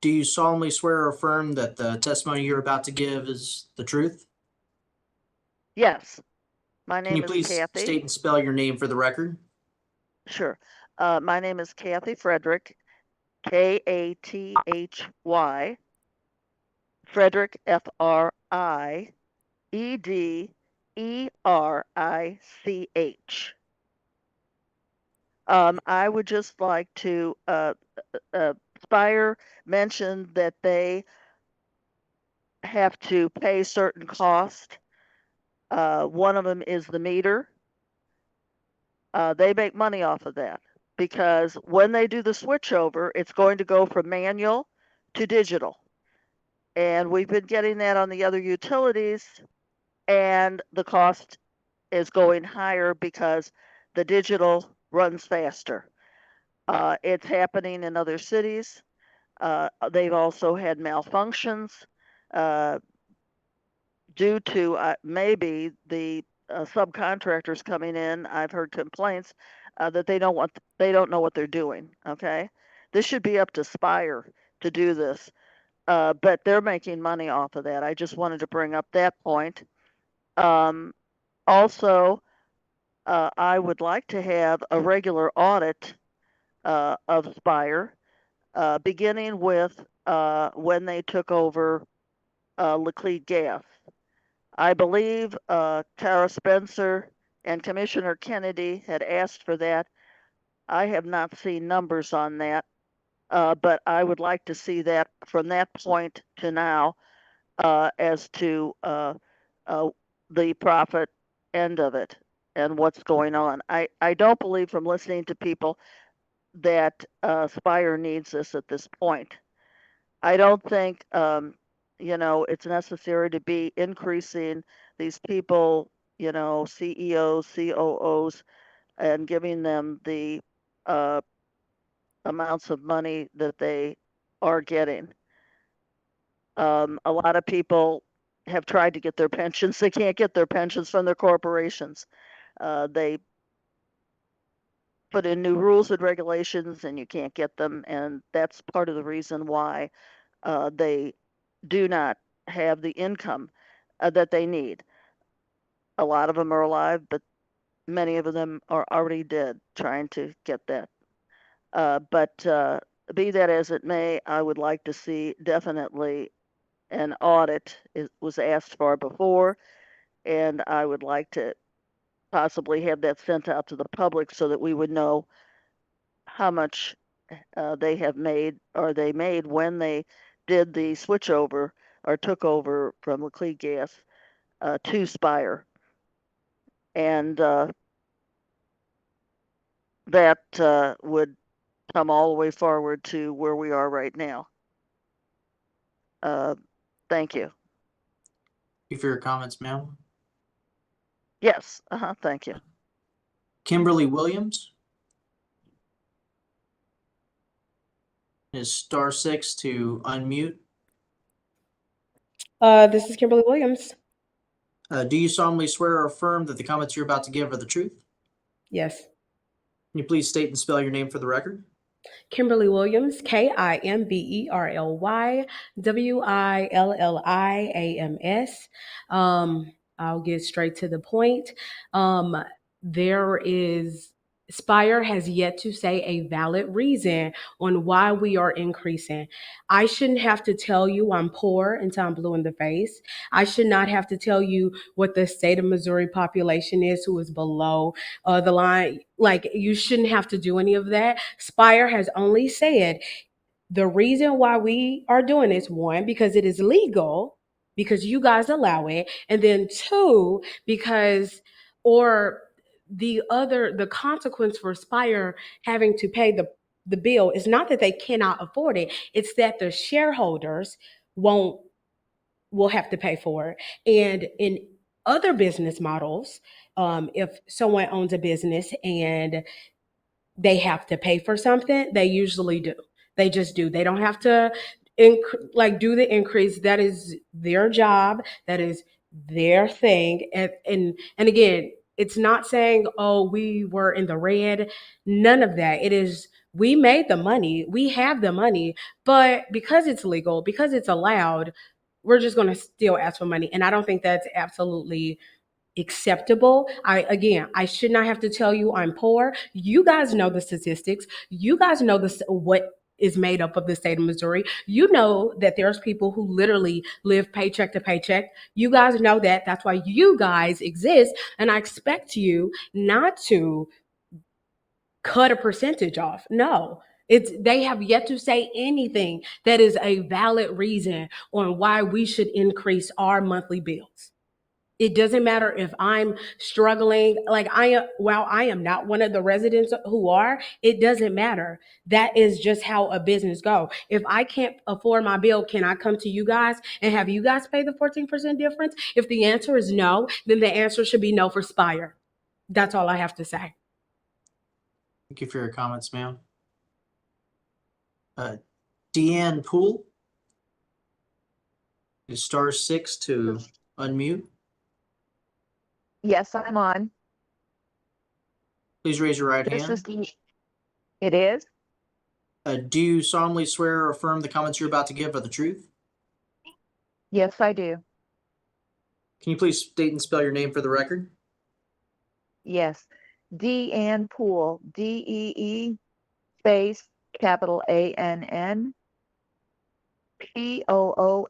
Do you solemnly swear or affirm that the testimony you're about to give is the truth? Yes. My Can you name is please Kathy. state and spell your name for the record? Sure. My name is Kathy Frederick, Kathy. Frederick, Frederick. I would just like to, Spire mentioned that they have to pay certain cost. One of them is the meter. They make money off of that because when they do the switch over, it's going to go from manual to digital. And we've been getting that on the other utilities, and the cost is going higher because the digital runs faster. It's happening in other cities. They've also had malfunctions due to maybe the subcontractors coming in. I've heard complaints that they don't know what they're doing. Okay, this should be up to Spire to do this, but they're making money off of that. I just wanted to bring up that point. Also, I would like to have a regular audit of Spire, beginning with when they took over Laclede Gas. I believe Tara Spencer And Commissioner Kennedy had asked for that. I have not seen numbers on that, but I would like to see that from that point to now as to the profit end of it and what's going on. I don't believe from listening to people that Spire needs this at this point. I don't think, it's necessary to be increasing these people, CEOs, COOs, and giving them the amounts of money that they are getting. A lot of people have tried to get their pensions. They can't get their pensions from their corporations. They put in new rules and regulations and you can't get them. And that's part of the reason why they do not have the income that they need. A lot of them are alive, but many of them are already dead trying to get that. But be that as it may, I would like to see definitely an audit. It was asked for before, and I would like to possibly have that sent out to the public so that we would know how much they have made or they made when they did the switchover or took over from Laclede Gas to Spire. And that would come all the way forward to where we are right now. Thank you. Thank you for your comments, ma'am. Yes, thank you. Kimberly Williams is *6 to unmute. This is Kimberly Williams. Do you solemnly swear or affirm that the comments you're about to give are the truth? Yes. Can you please state and spell your name for the record? Kimberly Williams, KIMBERLY WILLIAMS. I'll get straight to the point. Spire has yet to say a valid reason on why we are increasing. I shouldn't have to tell you I'm poor until I'm blue in the face. I should not have to tell you what the state of Missouri population is who is below the line. Like, you shouldn't have to do any of that. Spire has only said the reason why we are doing this, one, because it is legal, because you guys allow it, and then two, because, or the consequence for Spire having to pay the bill is not that they cannot afford it, it's that the shareholders will have to pay for it. And in other business models, if someone owns a business and they have to pay for something, they usually do. They just do. They don't have to do the increase. That is their job. That is their thing. And again, it's not saying, oh, we were in the red. None of that. It is, we made the money. We have the money, but because it's legal, because it's allowed, we're just going to still ask for money. And I don't think that's absolutely acceptable. I should not have to tell you I'm poor. You guys know the statistics. You guys know what is made up of the state of Missouri. You know that there's people who literally live paycheck to paycheck. You guys know that. That's why you guys exist. And I expect you not to cut a percentage off. No. They have yet to say anything that is a valid reason on why we should increase our monthly bills. It doesn't matter if I'm struggling, while I am not one of the residents who are, it doesn't matter. That is just how a business go. If I can't afford my bill, can I come to you guys and have you guys pay the 14% difference? If the answer is no, then the answer should be no for Spire. That's all I have to say. Thank you for your comments, ma'am. Deanne Poole is *6 to unmute. Yes, I'm on. Please raise your right hand. It is? Do you solemnly swear or affirm the comments you're about to give are the truth? Yes, I do. Can you please state and spell your name for the record? Yes. Deanne Poole, DEE space capital ANN POOLE.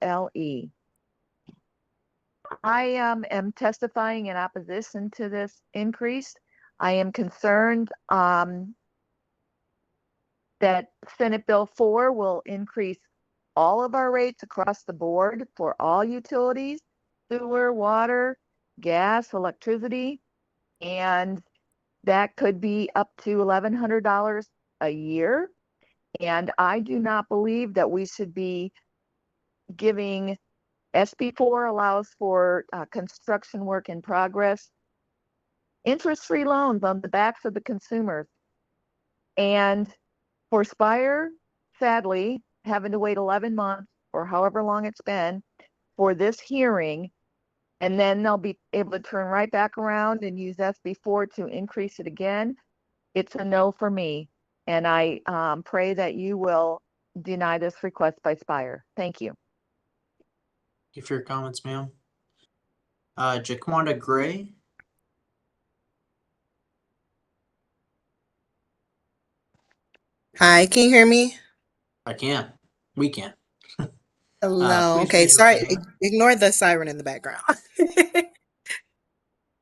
I am testifying in opposition to this increase. I am concerned that Senate Bill 4 will increase all of our rates across the board for all utilities, sewer, water, gas, electricity, and that could be up to $1,100 a year. And I do not believe that we should be giving SB4 allows for construction work in progress, interest-free loans on the backs of the consumers. And for Spire, sadly, having to wait 11 months or however long it's been for this hearing, and then they'll be able to turn right back around and use SB4 to increase it again. It's a no for me. And I pray that you will deny this request by Spire. Thank you. Thank you for your comments, ma'am. Jaquanda Gray. Hi, can you hear me? I can. We can. Hello. Please Okay, raise your sorry. hand. Ignore the siren in the background.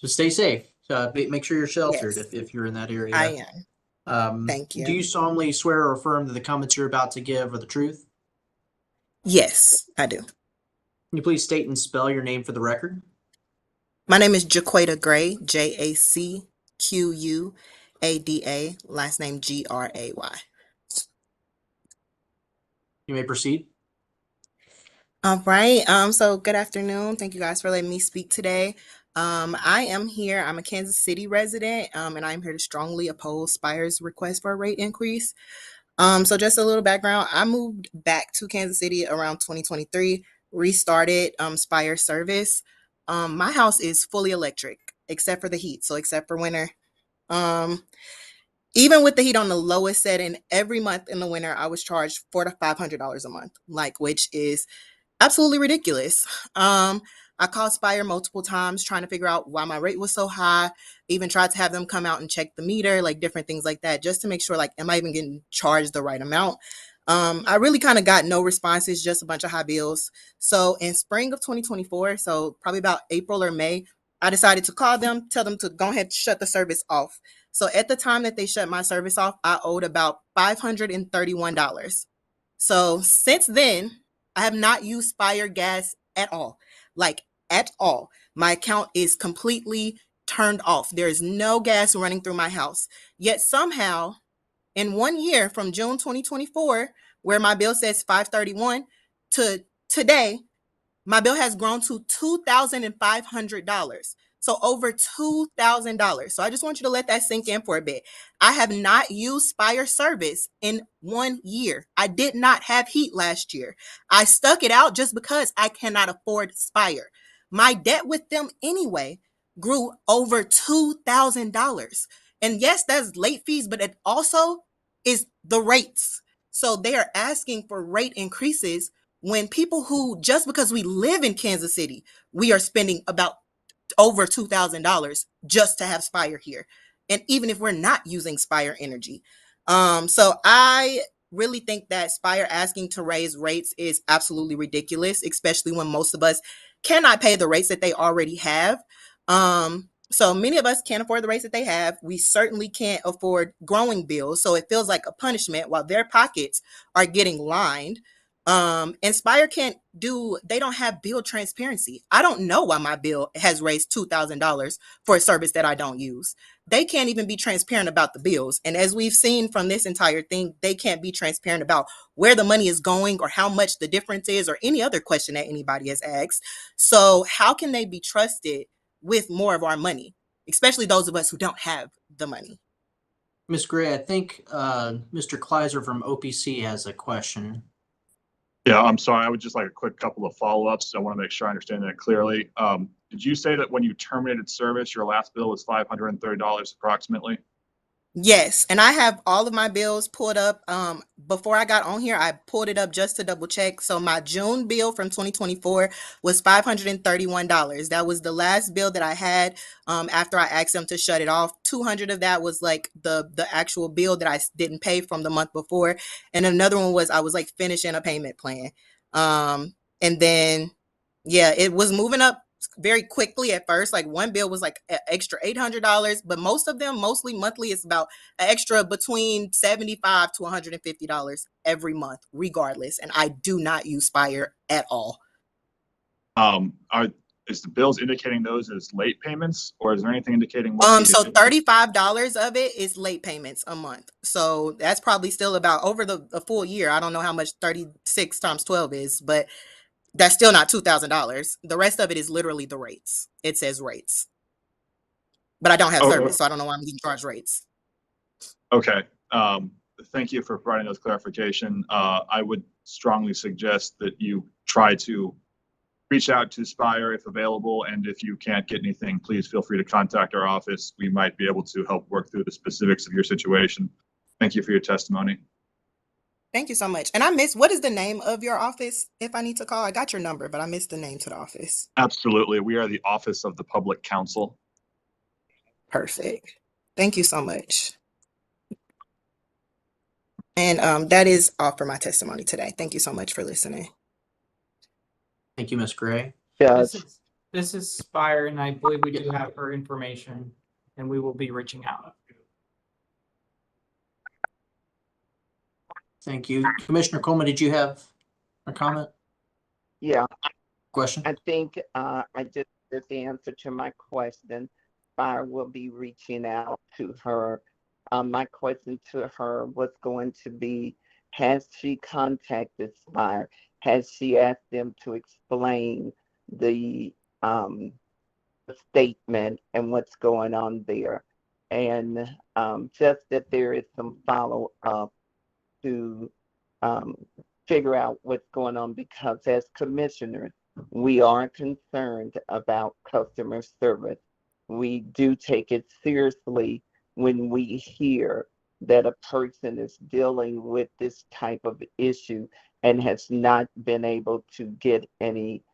Just stay safe. Make sure you're sheltered Yes, if you're in that area. I am. Thank Do you. you solemnly swear or affirm that the comments you're about to give are the truth? Yes, I do. Can you please state and spell your name for the record? My name is Jaquada Gray, Jacquada. Last name Gray. You may proceed. All right. So good afternoon. Thank you guys for letting me speak today. I am here. I'm a Kansas City resident, and I'm here to strongly oppose Spire's request for a rate increase. So just a little background. I moved back to Kansas City around 2023, restarted Spire service. My house is fully electric, except for the heat. So except for winter. Um, Even with the heat on the lowest setting, every month in the winter, I was charged $400 to $500 a month, which is absolutely ridiculous. I called Spire multiple times trying to figure out why my rate was so high. Even tried to have them come out and check the meter, different things like that, just to make sure, am I even getting charged the right amount? I really kind of got no responses, just a bunch of high bills. So in spring of 2024, so probably about April or May, I decided to call them, tell them to go ahead and shut the service off. So at the time that they shut my service off, I owed about $531. So since then, I have not used Spire gas at all, at all. My account is completely turned off. There is no gas running through my house. Yet somehow, in 1 year from June 2024, where my bill says $531 to today, my bill has grown to $2,500. So over $2,000. So I just want you to let that sink in for a bit. I have not used Spire service in 1 year. I did not have heat last year. I stuck it out just because I cannot afford Spire. My debt with them anyway grew over $2,000. And yes, that's late fees, but it also is the rates. So they are asking for rate increases when people who, just because we live in Kansas City, we are spending about over $2,000 just to have Spire here. And even if we're not using Spire energy. So I really think that Spire asking to raise rates is absolutely ridiculous, especially when most of us cannot pay the rates that they already have. So many of us can't afford the rates that they have. We certainly can't afford growing bills. So it feels like a punishment while their pockets are getting lined. And Spire they don't have bill transparency. I don't know why my bill has raised $2,000 for a service that I don't use. They can't even be transparent about the bills. And as we've seen from this entire thing, they can't be transparent about where the money is going or how much the difference is or any other question that anybody has asked. So how can they be trusted with more of our money, especially those of us who don't have the money? Ms. Gray, I think Mr. Kleiser from OPC has a question. Yeah, I'm sorry. I would just like a quick couple of follow-ups. I want to make sure I understand that clearly. Did you say that when you terminated service, your last bill was $530 approximately? Yes, and I have all of my bills pulled up. Before I got on here, I pulled it up just to double check. So my June bill from 2024 was $531. That was the last bill that I had after I asked them to shut it off. 200 of that was the actual bill that I didn't pay from the month before, and another one was I was finishing a payment plan. And then yeah, it was moving up very quickly at first. Like one bill was like an extra $800, but most of them, mostly monthly, is about an extra between $75 to $150 every month, regardless. And I do not use Spire at all. Is the bills indicating those as late payments, or is there anything indicating what So $35 of it is late payments a month. So that's probably still about over the full year. I don't know how much 36 times 12 is, but that's still not $2,000. The rest of it is literally the rates. It says rates, but I don't have service, so I don't know why I'm getting charged rates. Okay. Thank you for providing those clarification. I would strongly suggest that you try to reach out to Spire if available, and if you can't get anything, please feel free to contact our office. We might be able to help work through the specifics of your situation. Thank you for your testimony. Thank you so much. And I missed, what is the name of your office if I need to call? I got your number, but I missed the name to the office. Absolutely. We are the Office of the Public Counsel. Perfect. Thank you so much. And that is all for my testimony today. Thank you so much for listening. Thank you, Ms. Gray. This is Spire, and I believe we do have her information, and we will be reaching out. Thank you. Commissioner Coleman, did you have a comment? Yeah. Question? I think I just heard the answer to my question. Spire will be reaching out to her. My question to her was going to be, has she contacted Spire? Has she asked them to explain the statement and what's going on there? And just that there is some follow-up to figure out what's going on, because as commissioners, we are concerned about customer service. We do take it seriously when we hear that a person is dealing with this type of issue and has not been able to get any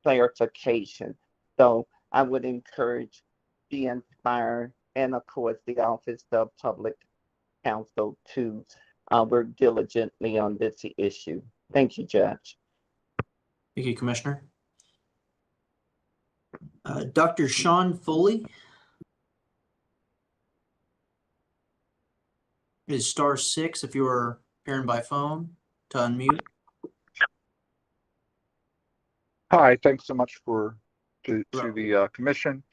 clarification. So I would encourage the Inspire and of course the Office of Public Counsel to work diligently on this issue. Thank you, Judge. Thank you, Commissioner. Dr. Sean Foley. It is *6 if you are pairing by phone to unmute. Hi, thanks so much to the commission,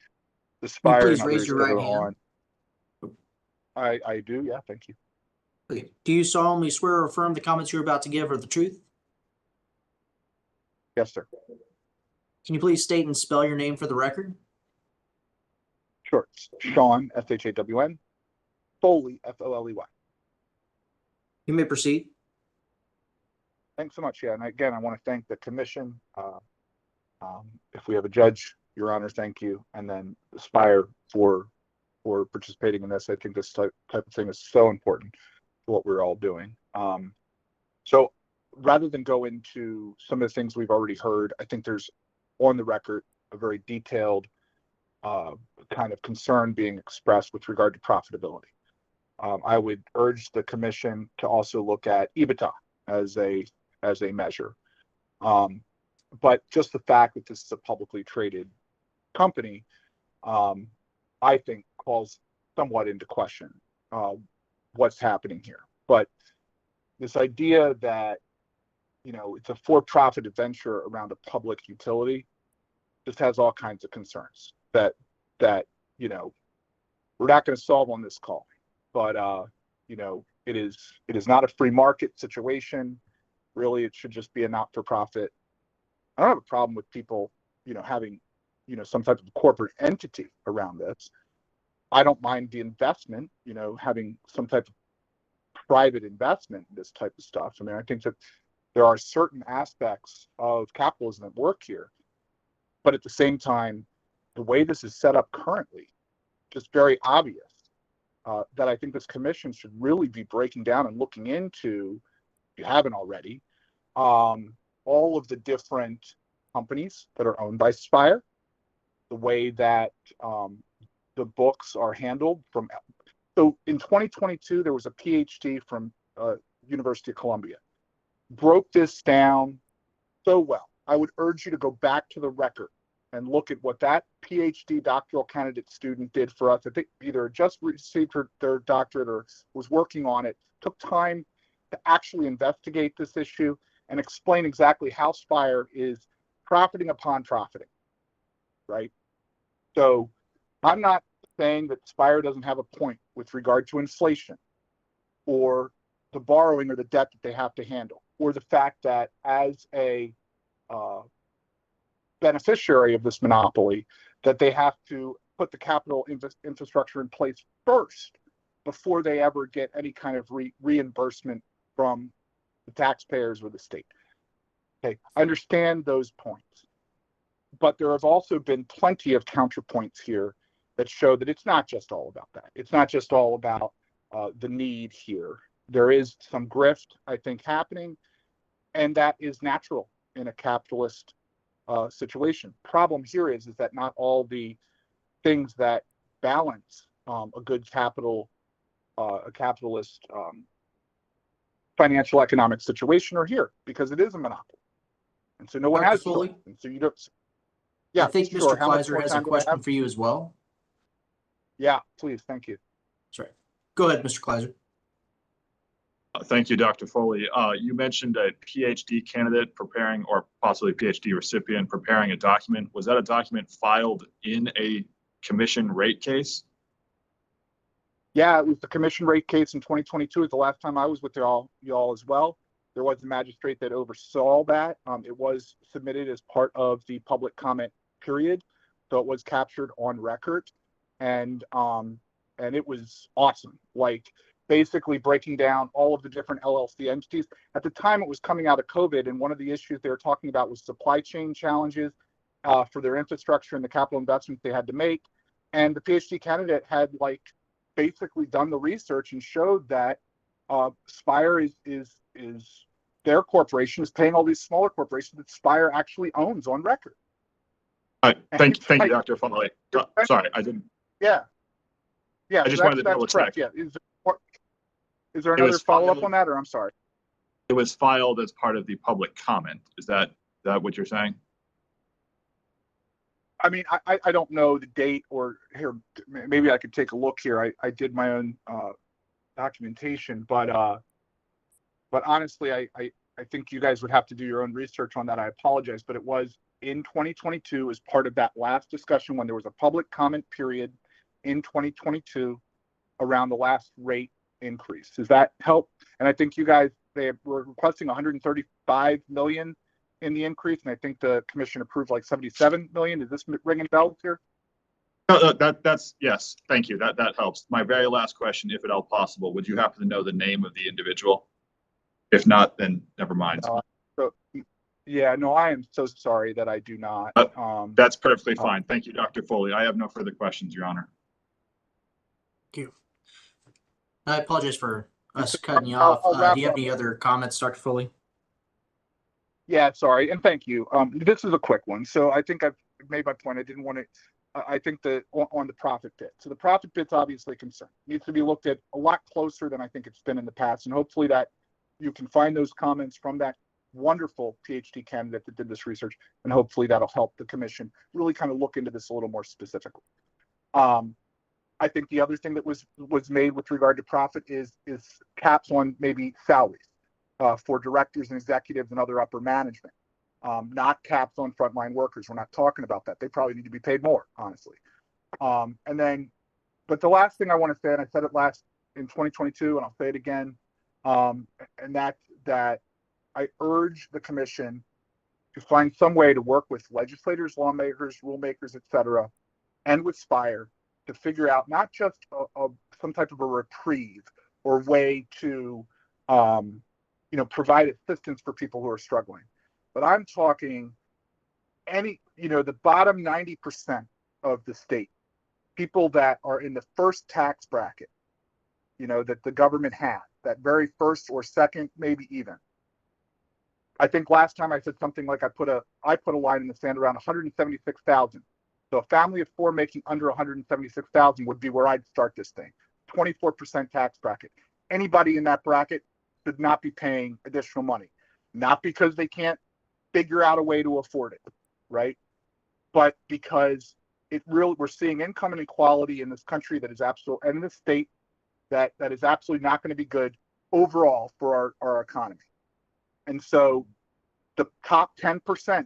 the Spire, and others that are on. I do, yeah, thank you. Okay. Do you solemnly swear or affirm the comments you're about to give are the truth? Yes, sir. Can you please state and spell your name for the record? Sure. Sean, S-H-A-W-N, Foley, F-O-L-E-Y. You may proceed. Thanks so much. Yeah, and again, I want to thank the commission. If we have a judge, Your Honor, thank you. And then Spire for participating in this. I think this type of thing is so important to what we're all doing. So rather than go into some of the things we've already heard, I think there's on the record a very detailed kind of concern being expressed with regard to profitability. I would urge the commission to also look at EBITDA as a measure. But just the fact that this is a publicly traded company, I think calls somewhat into question what's happening here. But this idea that, it's a for-profit venture around a public utility just has all kinds of concerns that we're not going to solve on this call. But it is not a free market situation. Really, it should just be a not-for-profit. I don't have a problem with people, having, some type of corporate entity around this. I don't mind the investment, having some type of private investment in this type of stuff. I mean, I think that there are certain aspects of capitalism that work here, but at the same time, the way this is set up currently, just very obvious that I think this commission should really be breaking down and looking into, if you haven't already, all of the different companies that are owned by Spire, the way that the books are handled from. So in 2022, there was a PhD from University of Columbia, broke this down so well I would urge you to go back to the record and look at what that PhD doctoral candidate student did for us. I think either just received their doctorate or was working on it, took time to actually investigate this issue and explain exactly how Spire is profiting upon profiting, right? So I'm not saying that Spire doesn't have a point with regard to inflation or the borrowing or the debt that they have to handle, or the fact that as a beneficiary of this monopoly, that they have to put the capital infrastructure in place first before they ever get any kind of reimbursement from the taxpayers or the state. Okay, I understand those points, but there have also been plenty of counterpoints here that show that it's not just all about that. It's not just all about the need here. There is some grift, I think, happening, and that is natural in a capitalist situation. Problem here is that not all the things that balance a good a capitalist financial economic situation are here, because it is a monopoly, and so no one Dr. has Foley? choice. And so you don't. Yeah, I think sure. Mr. How much Kleiser more has a time do I question have? for you as well. Yeah, please. Thank you. Sorry. Go ahead, Mr. Kleiser. Thank you, Dr. Foley. You mentioned a PhD candidate preparing, or possibly PhD recipient preparing a document. Was that a document filed in a commission rate case? Yeah, it was the commission rate case in 2022. Is the last time I was with y'all as well. There was a magistrate that oversaw that. It was submitted as part of the public comment period, so it was captured on record, and it was awesome. Like, basically breaking down all of the different LLC entities. At the time, it was coming out of COVID, and one of the issues they were talking about was supply chain challenges for their infrastructure and the capital investments they had to make. And the PhD candidate had basically done the research and showed that Spire is their corporation is paying all these smaller corporations that Spire actually owns on record. Thank you, Dr. Foley. Sorry, I didn't. Yeah. Yeah, I just wanted to that's double correct. check. Yeah. Is there another follow-up on that, or I'm sorry? It was filed as part of the public comment. Is that what you're saying? I mean, I don't know the date, or here, maybe I could take a look here. I did my own documentation, but honestly, I think you guys would have to do your own research on that. I apologize, but it was in 2022 as part of that last discussion when there was a public comment period in 2022 around the last rate increase. Does that help? And I think you guys, they were requesting 135 million in the increase, and I think the commission approved like 77 million. Is this ringing bells here? No, that's yes. Thank you. That helps. My very last question, if at all possible, would you happen to know the name of the individual? If not, then never mind. Yeah, no, I am so sorry that I do not. That's perfectly fine. Thank you, Dr. Foley. I have no further questions, Your Honor. Thank you. I apologize for us cutting you off. Do you have any other comments, Dr. Foley? Yeah, sorry, and thank you. This is a quick one. So I think I've made my point. I didn't want to. I think that on the profit bit. So the profit bit's obviously a concern. It needs to be looked at a lot closer than I think it's been in the past, and hopefully that you can find those comments from that wonderful PhD candidate that did this research, and hopefully that'll help the commission really kind of look into this a little more specifically. I think the other thing that was made with regard to profit is caps on maybe salaries for directors and executives and other upper management, not caps on frontline workers. We're not talking about that. They probably need to be paid more, honestly. But the last thing I want to say, and I said it last in 2022, and I'll say it again, and that's that I urge the commission to find some way to work with legislators, lawmakers, rulemakers, et cetera, and with Spire to figure out not just some type of a reprieve or way to provide assistance for people who are struggling, but I'm talking the bottom 90% of the state, people that are in the first tax bracket, that the government has, that very first or second, maybe even. I think last time I said something like I put a line in the sand around 176,000. So a family of four making under 176,000 would be where I'd start this thing. 24% tax bracket. Anybody in that bracket should not be paying additional money. Not because they can't figure out a way to afford it, right? But because we're seeing income inequality in this country that is absolute, and in this state that is absolutely not going to be good overall for our economy. And so the top 10%,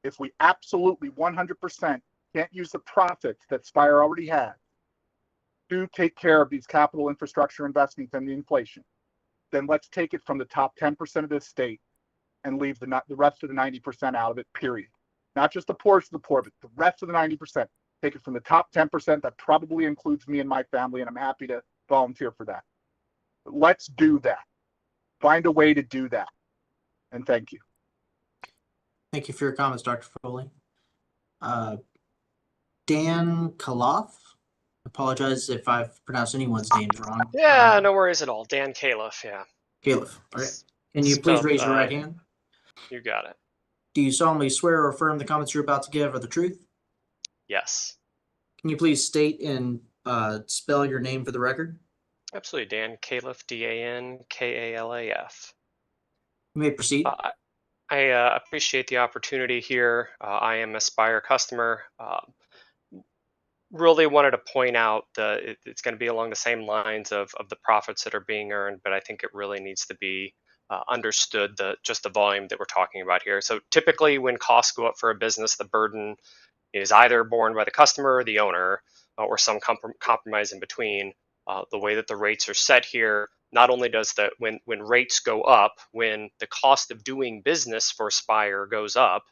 if we absolutely 100% can't use the profits that Spire already has to take care of these capital infrastructure investments and the inflation, then let's take it from the top 10% of this state and leave the rest of the 90% out of it, period. Not just the poorest of the poor, but the rest of the 90%. Take it from the top 10%. That probably includes me and my family, and I'm happy to volunteer for that. But let's do that. Find a way to do that. And thank you. Thank you for your comments, Dr. Foley. Dan Kaloff. Apologize if I've pronounced anyone's names wrong. Yeah, no worries at all. Dan Califf, yeah. Califf. All right. Can you please raise your right hand? You got it. Do you solemnly swear or affirm the comments you're about to give are the truth? Yes. Can you please state and spell your name for the record? Absolutely. Dan Califf, DANKALAF. You may proceed. I appreciate the opportunity here. I am a Spire customer. Really wanted to point out it's going to be along the same lines of the profits that are being earned, but I think it really needs to be understood just the volume that we're talking about here. So typically when costs go up for a business, the burden is either borne by the customer or the owner, or some compromise in between. The way that the rates are set here, not only does when rates go up, when the cost of doing business for Spire goes up,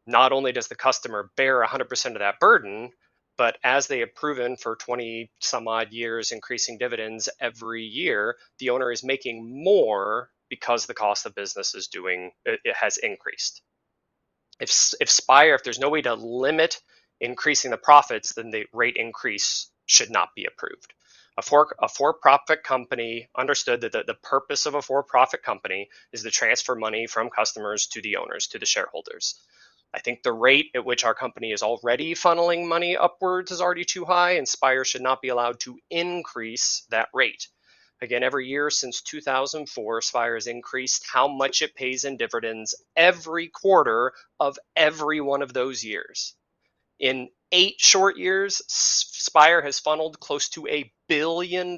not only does the customer bear 100% of that burden, but as they have proven for 20 some odd years, increasing dividends every year, the owner is making more because the cost of business it has increased. If Spire, if there's no way to limit increasing the profits, then the rate increase should not be approved. A for-profit company understood that the purpose of a for-profit company is to transfer money from customers to the owners, to the shareholders. I think the rate at which our company is already funneling money upwards is already too high, and Spire should not be allowed to increase that rate. Again, every year since 2004, Spire has increased how much it pays in dividends every quarter of every one of those years. In 8 short years, Spire has funneled close to $1 billion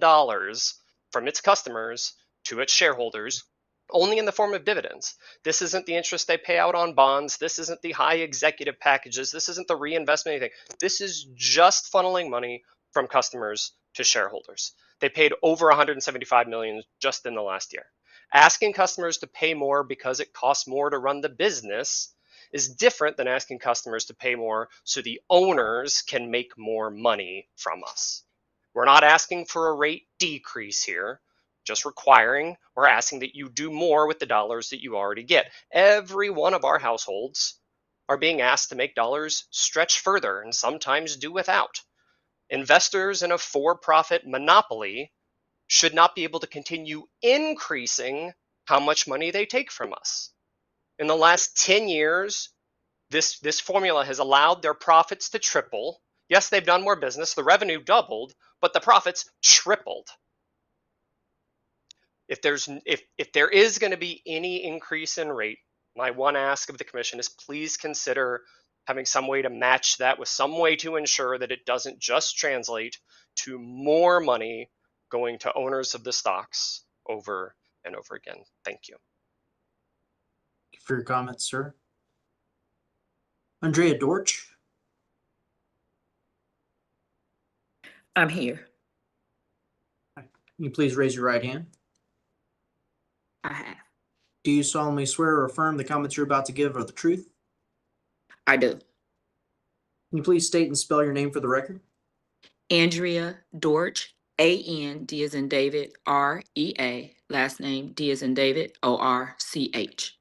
from its customers to its shareholders, only in the form of dividends. This isn't the interest they pay out on bonds. This isn't the high executive packages. This isn't the reinvestment, anything. This is just funneling money from customers to shareholders. They paid over $175 million just in the last year. Asking customers to pay more because it costs more to run the business is different than asking customers to pay more so the owners can make more money from us. We're not asking for a rate decrease here, just requiring or asking that you do more with the dollars that you already get. Every one of our households are being asked to make dollars stretch further and sometimes do without. Investors in a for-profit monopoly should not be able to continue increasing how much money they take from us. In the last 10 years, this formula has allowed their profits to triple. Yes, they've done more business, the revenue doubled, but the profits tripled. If there is going to be any increase in rate, my one ask of the commission is please consider having some way to match that with some way to ensure that it doesn't just translate to more money going to owners of the stocks over and over again. Thank you. Thank you for your comments, sir. Andrea Dorch. I'm here. Can you please raise your right hand? I have. Do you solemnly swear or affirm the comments you're about to give are the truth? I do. Can you please state and spell your name for the record? Andrea Dorch, A-N-D as in David, R-E-A, last name D as in David, O-R-C-H.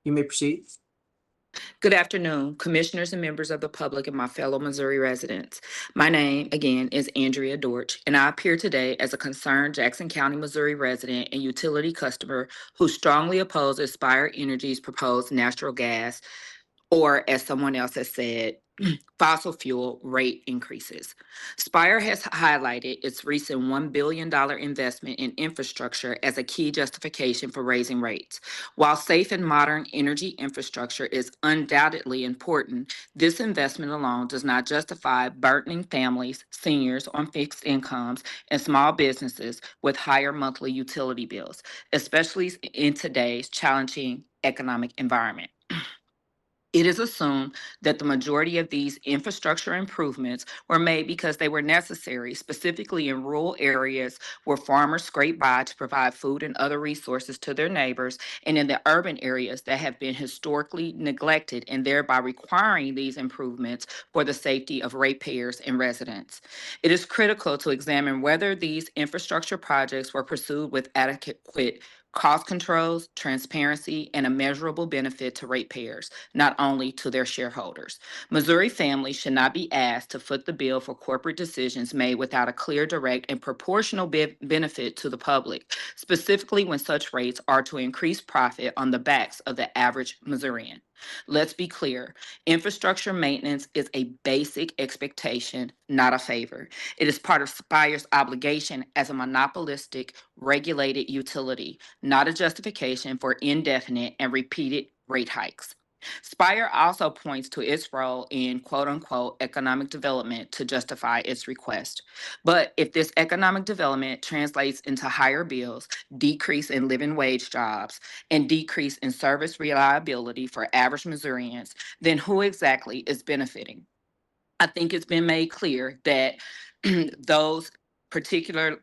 You may proceed. Good afternoon, commissioners and members of the public and my fellow Missouri residents. My name, again, is Andrea Dorch, and I appear today as a concerned Jackson County, Missouri resident and utility customer who strongly opposes Spire Energy's proposed natural gas, or as someone else has said, fossil fuel rate increases. Spire has highlighted its recent $1 billion investment in infrastructure as a key justification for raising rates. While safe and modern energy infrastructure is undoubtedly important, this investment alone does not justify burdening families, seniors on fixed incomes, and small businesses with higher monthly utility bills, especially in today's challenging economic environment. It is assumed that the majority of these infrastructure improvements were made because they were necessary, specifically in rural areas where farmers scrape by to provide food and other resources to their neighbors, and in the urban areas that have been historically neglected, and thereby requiring these improvements for the safety of ratepayers and residents. It is critical to examine whether these infrastructure projects were pursued with adequate cost controls, transparency, and a measurable benefit to ratepayers, not only to their shareholders. Missouri families should not be asked to foot the bill for corporate decisions made without a clear, direct, and proportional benefit to the public, specifically when such rates are to increase profit on the backs of the average Missourian. Let's be clear, infrastructure maintenance is a basic expectation, not a favor. It is part of Spire's obligation as a monopolistic, regulated utility, not a justification for indefinite and repeated rate hikes. Spire also points to its role in quote unquote economic development to justify its request. But if this economic development translates into higher bills, decrease in living wage jobs, and decrease in service reliability for average Missourians, then who exactly is benefiting? I think it's been made clear that those particular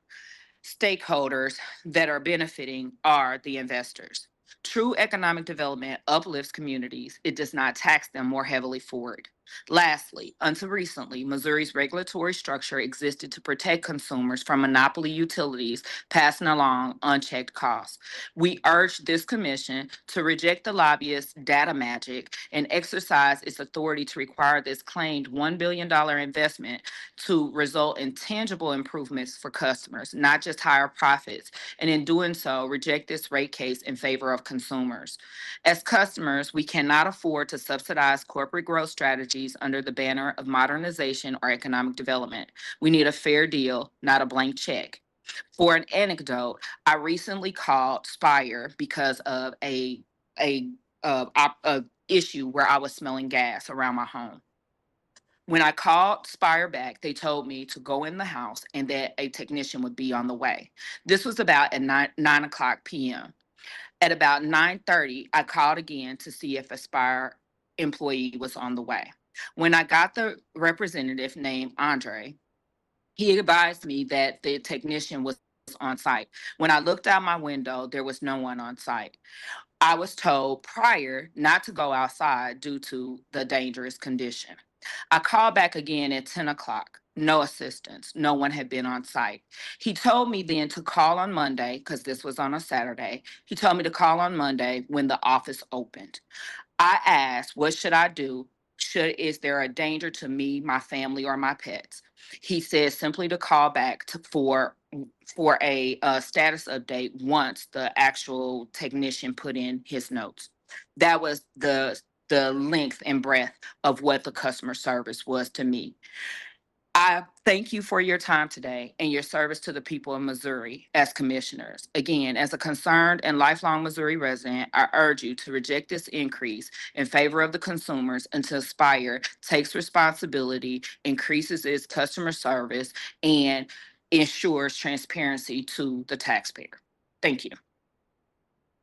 stakeholders that are benefiting are the investors. True economic development uplifts communities. It does not tax them more heavily for it. Lastly, until recently, Missouri's regulatory structure existed to protect consumers from monopoly utilities passing along unchecked costs. We urge this commission to reject the lobbyist data magic and exercise its authority to require this claimed $1 billion investment to result in tangible improvements for customers, not just higher profits, and in doing so, reject this rate case in favor of consumers. As customers, we cannot afford to subsidize corporate growth strategies under the banner of modernization or economic development. We need a fair deal, not a blank check. For an anecdote, I recently called Spire because of a issue where I was smelling gas around my home. When I called Spire back, they told me to go in the house and that a technician would be on the way. This was about at 9 o'clock p.m. At about 9:30, I called again to see if a Spire employee was on the way. When I got the representative named Andre, he advised me that the technician was on site. When I looked out my window, there was no one on site. I was told prior not to go outside due to the dangerous condition. I called back again at 10 o'clock. No assistance. No one had been on site. He told me then to call on Monday, because this was on a Saturday. He told me to call on Monday when the office opened. I asked, what should I do? Is there a danger to me, my family, or my pets? He said simply to call back for a status update once the actual technician put in his notes. That was the length and breadth of what the customer service was to me. I thank you for your time today and your service to the people of Missouri as commissioners. Again, as a concerned and lifelong Missouri resident, I urge you to reject this increase in favor of the consumers until Spire takes responsibility, increases its customer service, and ensures transparency to the taxpayer. Thank you.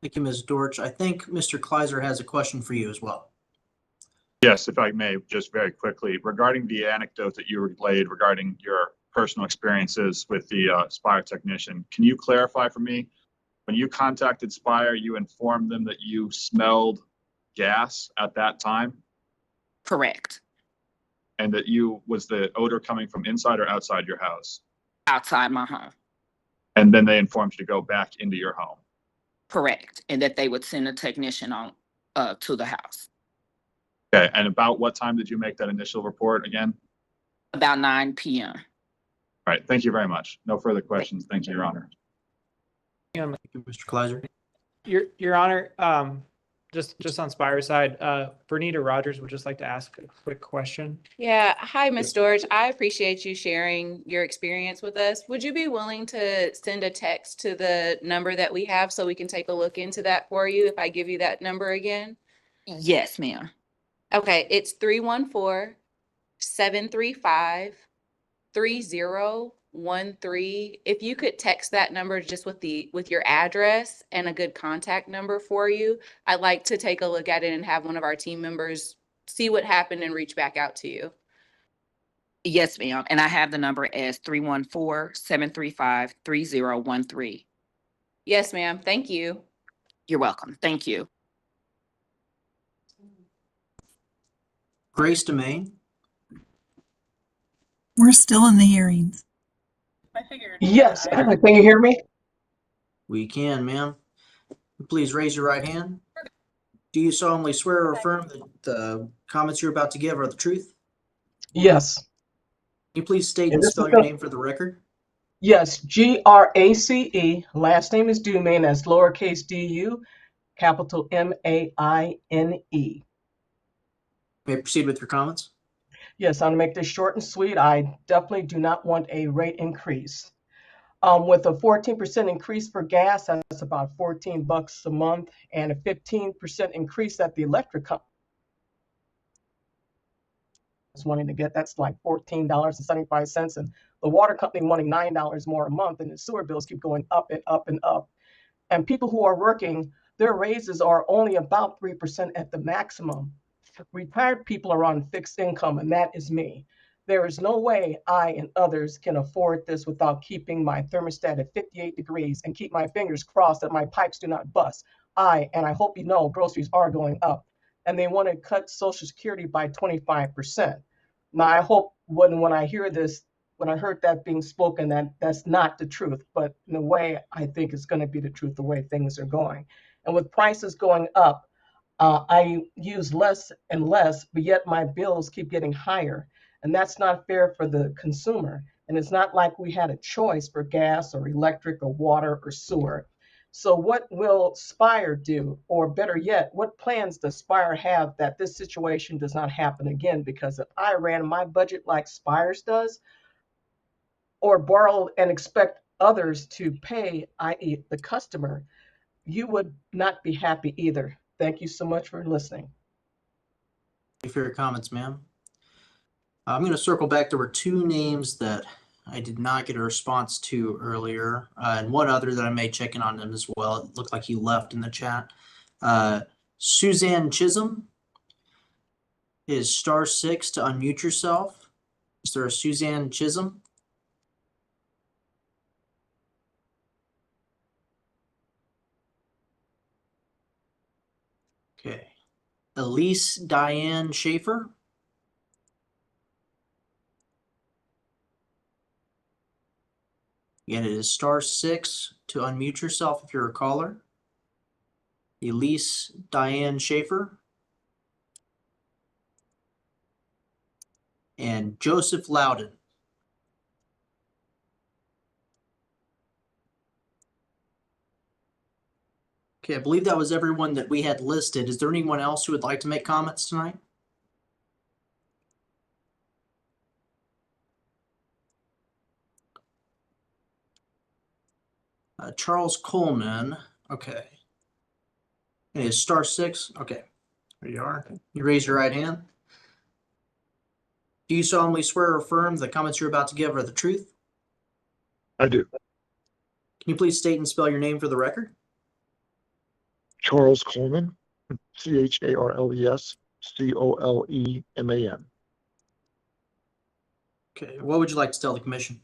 Thank you, Ms. Dortch. I think Mr. Kleiser has a question for you as well. Yes, if I may, just very quickly, regarding the anecdote that you relayed regarding your personal experiences with the Spire technician, can you clarify for me, when you contacted Spire, you informed them that you smelled gas at that time? Correct. And that was the odor coming from inside or outside your house? Outside my home. And then they informed you to go back into your home? Correct. And that they would send a technician on to the house. Okay, and about what time did you make that initial report again? About 9 p.m. All right, thank you very much. No further questions. Thank you, Your Honor. Thank you, Mr. Kleiser. Your Honor, just on Spire side, Bernita Rogers would just like to ask a quick question. Yeah, hi, Ms. George. I appreciate you sharing your experience with us. Would you be willing to send a text to the number that we have so we can take a look into that for you if I give you that number again? Yes, ma'am. Okay, it's 314-735-3013. If you could text that number just with your address and a good contact number for you, I'd like to take a look at it and have one of our team members see what happened and reach back out to you. Yes, ma'am. And I have the number as 314-735-3013. Yes, ma'am. Thank you. You're welcome. Thank you. Grace Domain. We're still in the hearings. Yes, can you hear me? We can, ma'am. Please raise your right hand. Do you solemnly swear or affirm that the comments you're about to give are the truth? Yes. Can you please state And and this spell is your the- name for the record? Yes, Grace. Last name is Dumain, that's lowercase du, capital Maine. May I proceed with your comments? Yes, I'm gonna make this short and sweet. I definitely do not want a rate increase. With a 14% increase for gas, that's about $14 a month, and a 15% increase at the electric company is wanting to get, that's like $14.75, and the water company wanting $9 more a month, and the sewer bills keep going up and up and up. And people who are working, their raises are only about 3% at the maximum. Retired people are on fixed income, and that is me. There is no way I and others can afford this without keeping my thermostat at 58 degrees and keep my fingers crossed that my pipes do not bust. And I hope you know, groceries are going up, and they want to cut Social Security by 25%. Now, I hope when I hear this, when I heard that being spoken, that's not the truth, but in a way, I think it's going to be the truth the way things are going. And with prices going up, I use less and less, but yet my bills keep getting higher. And that's not fair for the consumer. And it's not like we had a choice for gas or electric or water or sewer. So what will Spire do? Or better yet, what plans does Spire have that this situation does not happen again? Because if I ran my budget like Spire's does, or borrow and expect others to pay, i.e. the customer, you would not be happy either. Thank you so much for listening. Thank you for your comments, ma'am. I'm going to circle back. There were two names that I did not get a response to earlier, and one other that I may check in on them as well. It looked like he left in the chat. Suzanne Chisholm is *6 to unmute yourself. Is there a Suzanne Chisholm? Okay. Elise Diane Schaefer. Again, it is *6 to unmute yourself if you're a caller. Elise Diane Schaefer. And Joseph Loudon. Okay, I believe that was everyone that we had listed. Is there anyone else who would like to make comments tonight? Charles Coleman. Okay. It is *6. Okay. There you are. You raise your right hand. Do you solemnly swear or affirm the comments you're about to give are the truth? I do. Can you please state and spell your name for the record? Charles Coleman, CharlesColeman. Okay. What would you like to tell the commission?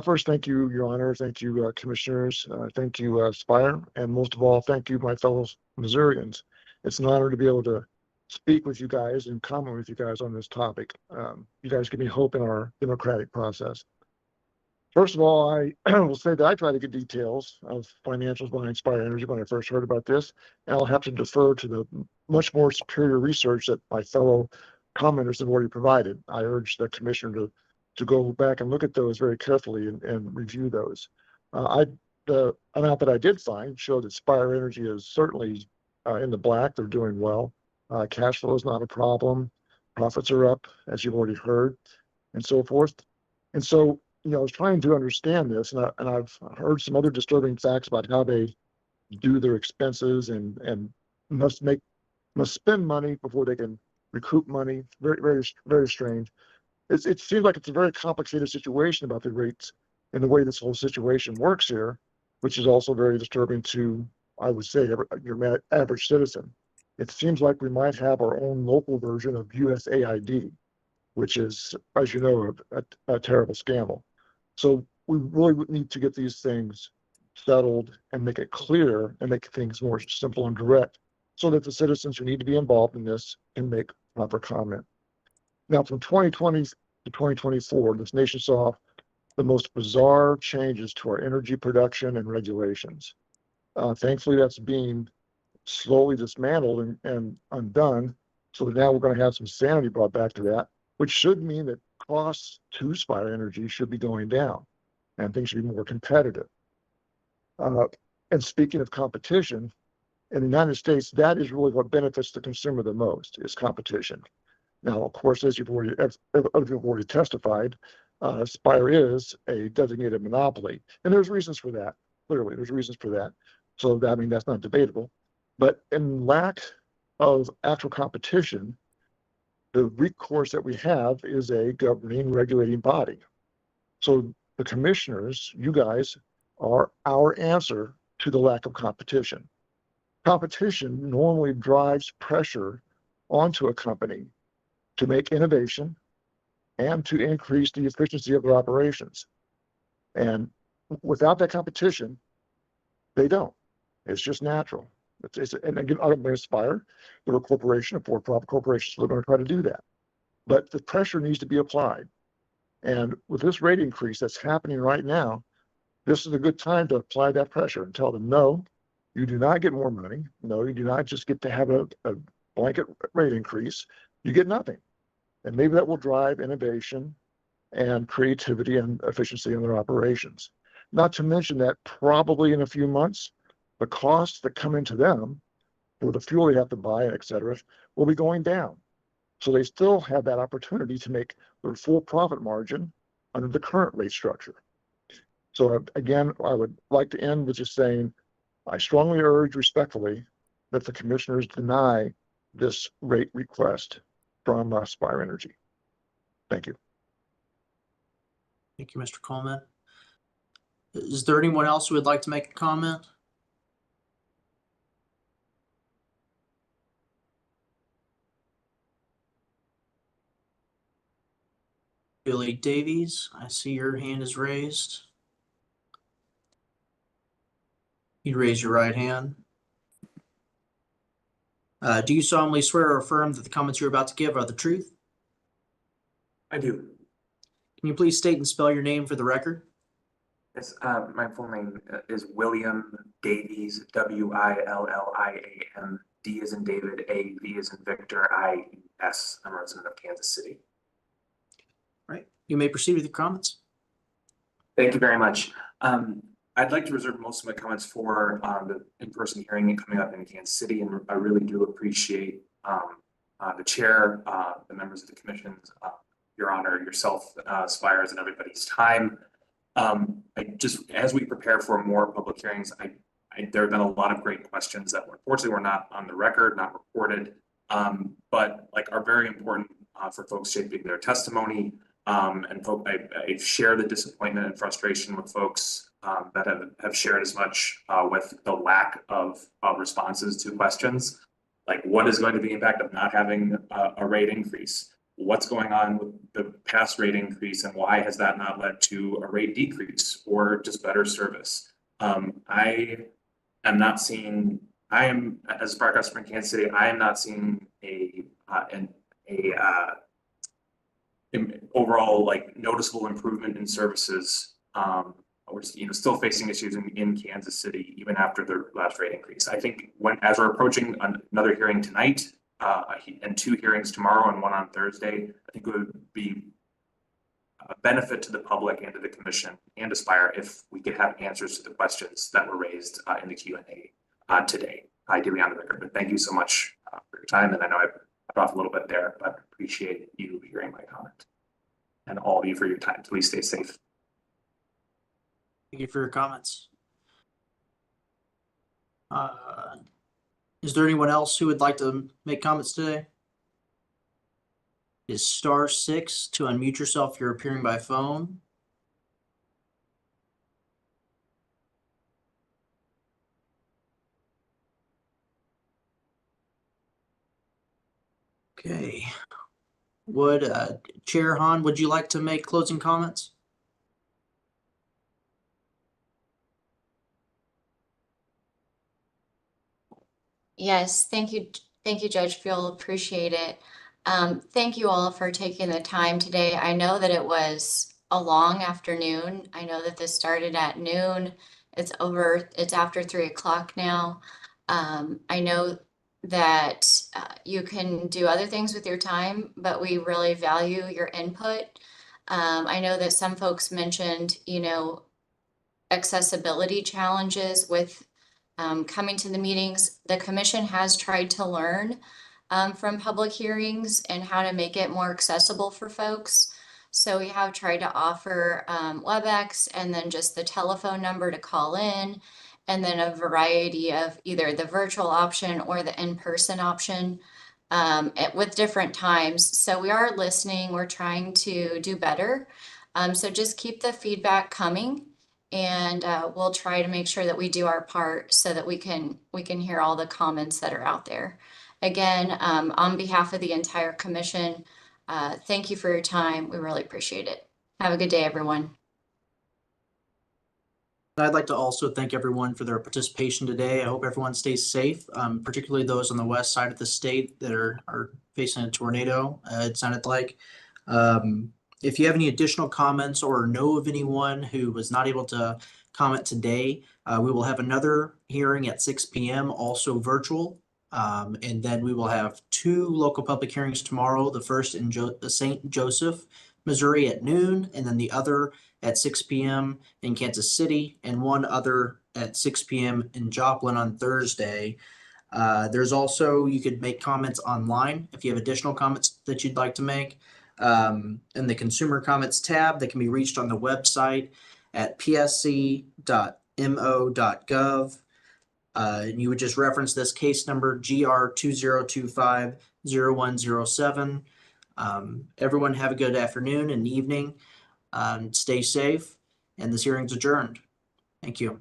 First, thank you, Your Honor. Thank you, commissioners. Thank you, Spire. And most of all, thank you, my fellow Missourians. It's an honor to be able to speak with you guys and comment with you guys on this topic. You guys give me hope in our democratic process. First of all, I will say that I try to get details of financials behind Spire Energy when I first heard about this, and I'll have to defer to the much more superior research that my fellow commenters have already provided. I urge the commissioner to go back and look at those very carefully and review those. The amount that I did find showed that Spire Energy is certainly in the black. They're doing well. Cash flow is not a problem. Profits are up, as you've already heard, and so forth. And so, I was trying to understand this, and I've heard some other disturbing facts about how they do their expenses and must spend money before they can recoup money. Very, very, very strange. It seems like it's a very complicated situation about the rates and the way this whole situation works here, which is also very disturbing to, I would say, your average citizen. It seems like we might have our own local version of USAID, which is, as you know, a terrible scandal. So we really need to get these things settled and make it clear and make things more simple and direct so that the citizens who need to be involved in this can make proper comment. Now, from 2020 to 2024, this nation saw the most bizarre changes to our energy production and regulations. Thankfully, that's being slowly dismantled and undone. So that now we're going to have some sanity brought back to that, which should mean that costs to Spire Energy should be going down and things should be more competitive. And speaking of competition, in the United States, that is really what benefits the consumer the most, is competition. Now, of course, as other people have already testified, Spire is a designated monopoly, and there's reasons for that. Clearly, there's reasons for that. So that's not debatable. But in lack of actual competition, the recourse that we have is a governing, regulating body. So the commissioners, you guys, are our answer to the lack of competition. Competition normally drives pressure onto a company to make innovation and to increase the efficiency of their operations. And without that competition, they don't. It's just natural. And again, I don't blame Spire. They're a corporation, a for-profit corporation, so they're going to try to do that. But the pressure needs to be applied. And with this rate increase that's happening right now, this is a good time to apply that pressure and tell them, no, you do not get more money. No, you do not just get to have a blanket rate increase. You get nothing. And maybe that will drive innovation and creativity and efficiency in their operations. Not to mention that probably in a few months, the costs that come into them for the fuel they have to buy, et cetera, will be going down. So they still have that opportunity to make their full profit margin under the current rate structure. So again, I would like to end with just saying, I strongly urge respectfully that the commissioners deny this rate request from Spire Energy. Thank you. Thank you, Mr. Coleman. Is there anyone else who would like to make a comment? Billy Davies, I see your hand is raised. You raise your right hand. Do you solemnly swear or affirm that the comments you're about to give are the truth? I do. Can you please state and spell your name for the record? Yes, my full name is William Davies, William. D as in David, A, V as in Victor, I-S. I'm a resident of Kansas City. Right. You may proceed with your comments. Thank you very much. I'd like to reserve most of my comments for the in-person hearing coming up in Kansas City, and I really do appreciate the chair, the members of the commissions, Your Honor, yourself, Spires, and everybody's time. As we prepare for more public hearings, there have been a lot of great questions that unfortunately were not on the record, not reported, but are very important for folks shaping their testimony. And I share the disappointment and frustration with folks that have shared as much with the lack of responses to questions. Like, what is going to be the impact of not having a rate increase? What's going on with the past rate increase, and why has that not led to a rate decrease or just better service? I am not seeing, as a Spark customer in Kansas City, I am not seeing an overall noticeable improvement in services. We're still facing issues in Kansas City even after the last rate increase. I think as we're approaching another hearing tonight and 2 hearings tomorrow and 1 on Thursday, I think it would be a benefit to the public and to the commission and to Spire if we could have answers to the questions that were raised in the Q&A today. ideally on the record. But thank you so much for your time. And I know I off a little bit there, but appreciate you hearing my comment. And all of you for your time. Please stay safe. Thank you for your comments. Is there anyone else who would like to make comments today? Is *6 to unmute yourself if you're appearing by phone. Okay. Would Chair Hahn, would you like to make closing comments? Yes, thank you, Judge Fuel. Appreciate it. Thank you all for taking the time today. I know that it was a long afternoon. I know that this started at noon. It's after 3 o'clock now. I know that you can do other things with your time, but we really value your input. I know that some folks mentioned, accessibility challenges with coming to the meetings. The commission has tried to learn from public hearings and how to make it more accessible for folks. So we have tried to offer WebEx and then just the telephone number to call in, and then a variety of either the virtual option or the in-person option with different times. So we are listening. We're trying to do better. So just keep the feedback coming. And we'll try to make sure that we do our part so that we can hear all the comments that are out there. Again, on behalf of the entire commission, thank you for your time. We really appreciate it. Have a good day, everyone. I'd like to also thank everyone for their participation today. I hope everyone stays safe, particularly those on the west side of the state that are facing a tornado, it sounded like. If you have any additional comments or know of anyone who was not able to comment today, we will have another hearing at 6 p.m., also virtual. And then we will have 2 local public hearings tomorrow, the first in St. Joseph, Missouri at noon, and then the other at 6 p.m. in Kansas City, and one other at 6 p.m. in Joplin on Thursday. There's also, you could make comments online if you have additional comments that you'd like to make. In the consumer comments tab that can be reached on the website at psc.mo.gov. You would just reference this case number GR2025-0107. Everyone have a good afternoon and evening. Stay safe, and this hearing's adjourned. Thank you.